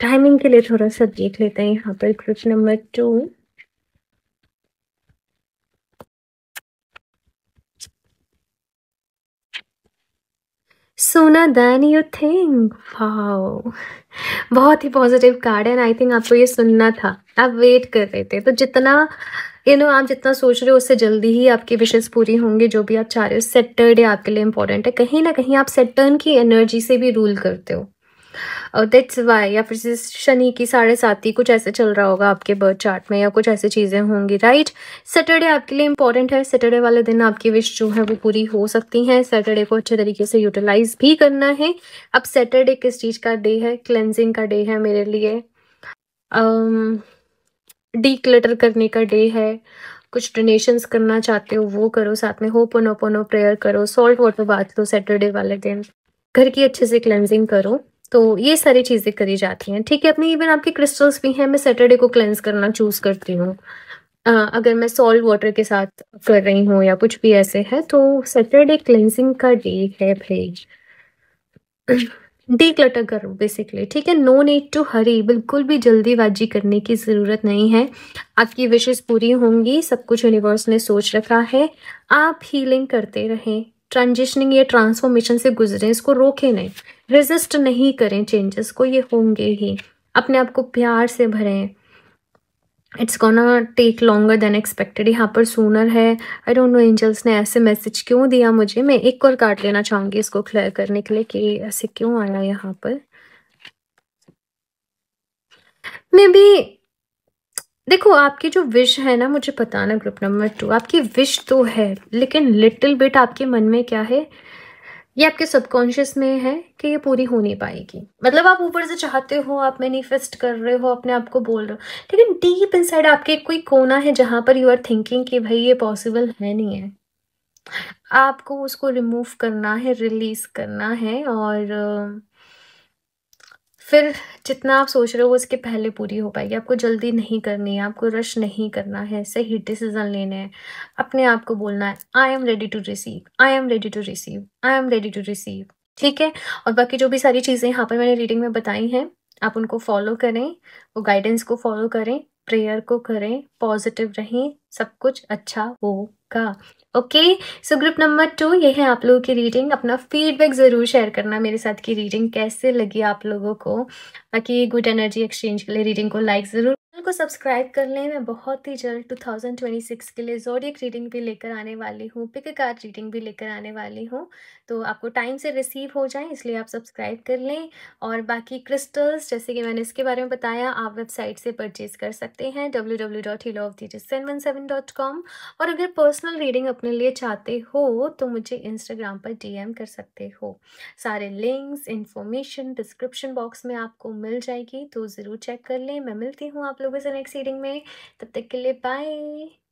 टाइमिंग के लिए थोड़ा सा देख लेते हैं यहाँ पर ग्रुप नंबर 2। सोना देन यू थिंक, वाओ, बहुत ही पॉजिटिव कार्ड है। आई थिंक आपको ये सुनना था, आप वेट कर रहे थे। तो जितना आप जितना सोच रहे हो उससे जल्दी ही आपकी विशेस पूरी होंगी, जो भी आप चाह रहे हो। सैटरडे आपके लिए इंपॉर्टेंट है, कहीं ना कहीं आप सैटर्न की एनर्जी से भी रूल करते हो, और दैट्स वाई। या फिर शनि की 7.5 कुछ ऐसे चल रहा होगा आपके बर्थ चार्ट में, या कुछ ऐसी चीज़ें होंगी, राइट। सैटरडे आपके लिए इंपॉर्टेंट है। सैटरडे वाले दिन आपकी विश जो है वो पूरी हो सकती है। सैटरडे को अच्छे तरीके से यूटिलाइज भी करना है। अब सैटरडे किस चीज़ का डे है? क्लेंजिंग का डे है मेरे लिए, डीक्लटर करने का डे है। कुछ डोनेशंस करना चाहते हो वो करो, साथ में होपोनोपोनो प्रेयर करो, सॉल्ट वाटर बाथ लो सैटरडे वाले दिन, घर की अच्छे से क्लेंजिंग करो। तो ये सारी चीज़ें करी जाती हैं, ठीक है। अपनी इवन आपके क्रिस्टल्स भी हैं, मैं सैटरडे को क्लेंस करना चूज़ करती हूँ। अगर मैं सॉल्ट वाटर के साथ कर रही हूँ या कुछ भी ऐसे है, तो सैटरडे क्लेंजिंग का डे है भाई। डीक्लटर करो बेसिकली, ठीक है। नो नीड टू हरी, बिल्कुल भी जल्दीबाजी करने की ज़रूरत नहीं है। आपकी विशेस पूरी होंगी, सब कुछ यूनिवर्स ने सोच रखा है। आप हीलिंग करते रहें, ट्रांजिशनिंग या ट्रांसफॉर्मेशन से गुजरें, इसको रोकें नहीं, रेजिस्ट नहीं करें चेंजेस को, ये होंगे ही। अपने आप को प्यार से भरें। It's gonna take longer than expected, यहाँ पर सूनर है। आई डोंट नो एंजल्स ने ऐसे मैसेज क्यों दिया मुझे। मैं एक और कार्ड लेना चाहूँगी इसको क्लियर करने के लिए कि ऐसे क्यों आया यहाँ पर। मे बी देखो, आपकी जो विश है ना, मुझे पता ना ग्रुप नंबर 2, आपकी विश तो है, लेकिन लिटिल बिट आपके मन में क्या है, ये आपके सबकॉन्शियस में है कि ये पूरी हो नहीं पाएगी। मतलब आप ऊपर से चाहते हो, आप मैनिफेस्ट कर रहे हो, अपने आप को बोल रहे हो, लेकिन डीप इनसाइड आपके कोई कोना है जहां पर यू आर थिंकिंग कि भाई ये पॉसिबल है नहीं है। आपको उसको रिमूव करना है, रिलीज करना है, और फिर जितना आप सोच रहे हो वो उसके पहले पूरी हो पाएगी। आपको जल्दी नहीं करनी है, आपको रश नहीं करना है, सही डिसीजन लेने हैं। अपने आप को बोलना है I am ready to receive, I am ready to receive, I am ready to receive, ठीक है। और बाकी जो भी सारी चीज़ें यहाँ पर मैंने रीडिंग में बताई हैं, आप उनको फॉलो करें, वो गाइडेंस को फॉलो करें, प्रेयर को करें, पॉजिटिव रहें, सब कुछ अच्छा होगा। ओके, सो ग्रुप नंबर 2 ये है आप लोगों की रीडिंग। अपना फीडबैक ज़रूर शेयर करना मेरे साथ की रीडिंग कैसे लगी आप लोगों को। बाकी गुड एनर्जी एक्सचेंज के लिए रीडिंग को लाइक ज़रूर, को सब्सक्राइब कर लें। मैं बहुत ही जल्द 2026 के लिए ज़ोडिएक रीडिंग भी लेकर आने वाली हूँ, पिक अ कार्ड रीडिंग भी लेकर आने वाली हूँ। तो आपको टाइम से रिसीव हो जाए इसलिए आप सब्सक्राइब कर लें। और बाकी क्रिस्टल्स जैसे कि मैंने इसके बारे में बताया, आप वेबसाइट से परचेज़ कर सकते हैं www.healofthejisan17.com। और अगर पर्सनल रीडिंग अपने लिए चाहते हो तो मुझे इंस्टाग्राम पर डीएम कर सकते हो। सारे लिंक्स, इन्फॉर्मेशन डिस्क्रिप्शन बॉक्स में आपको मिल जाएगी, तो ज़रूर चेक कर लें। मैं मिलती हूँ आप लोगों से नेक्स्ट रीडिंग में, तब तक के लिए बाय।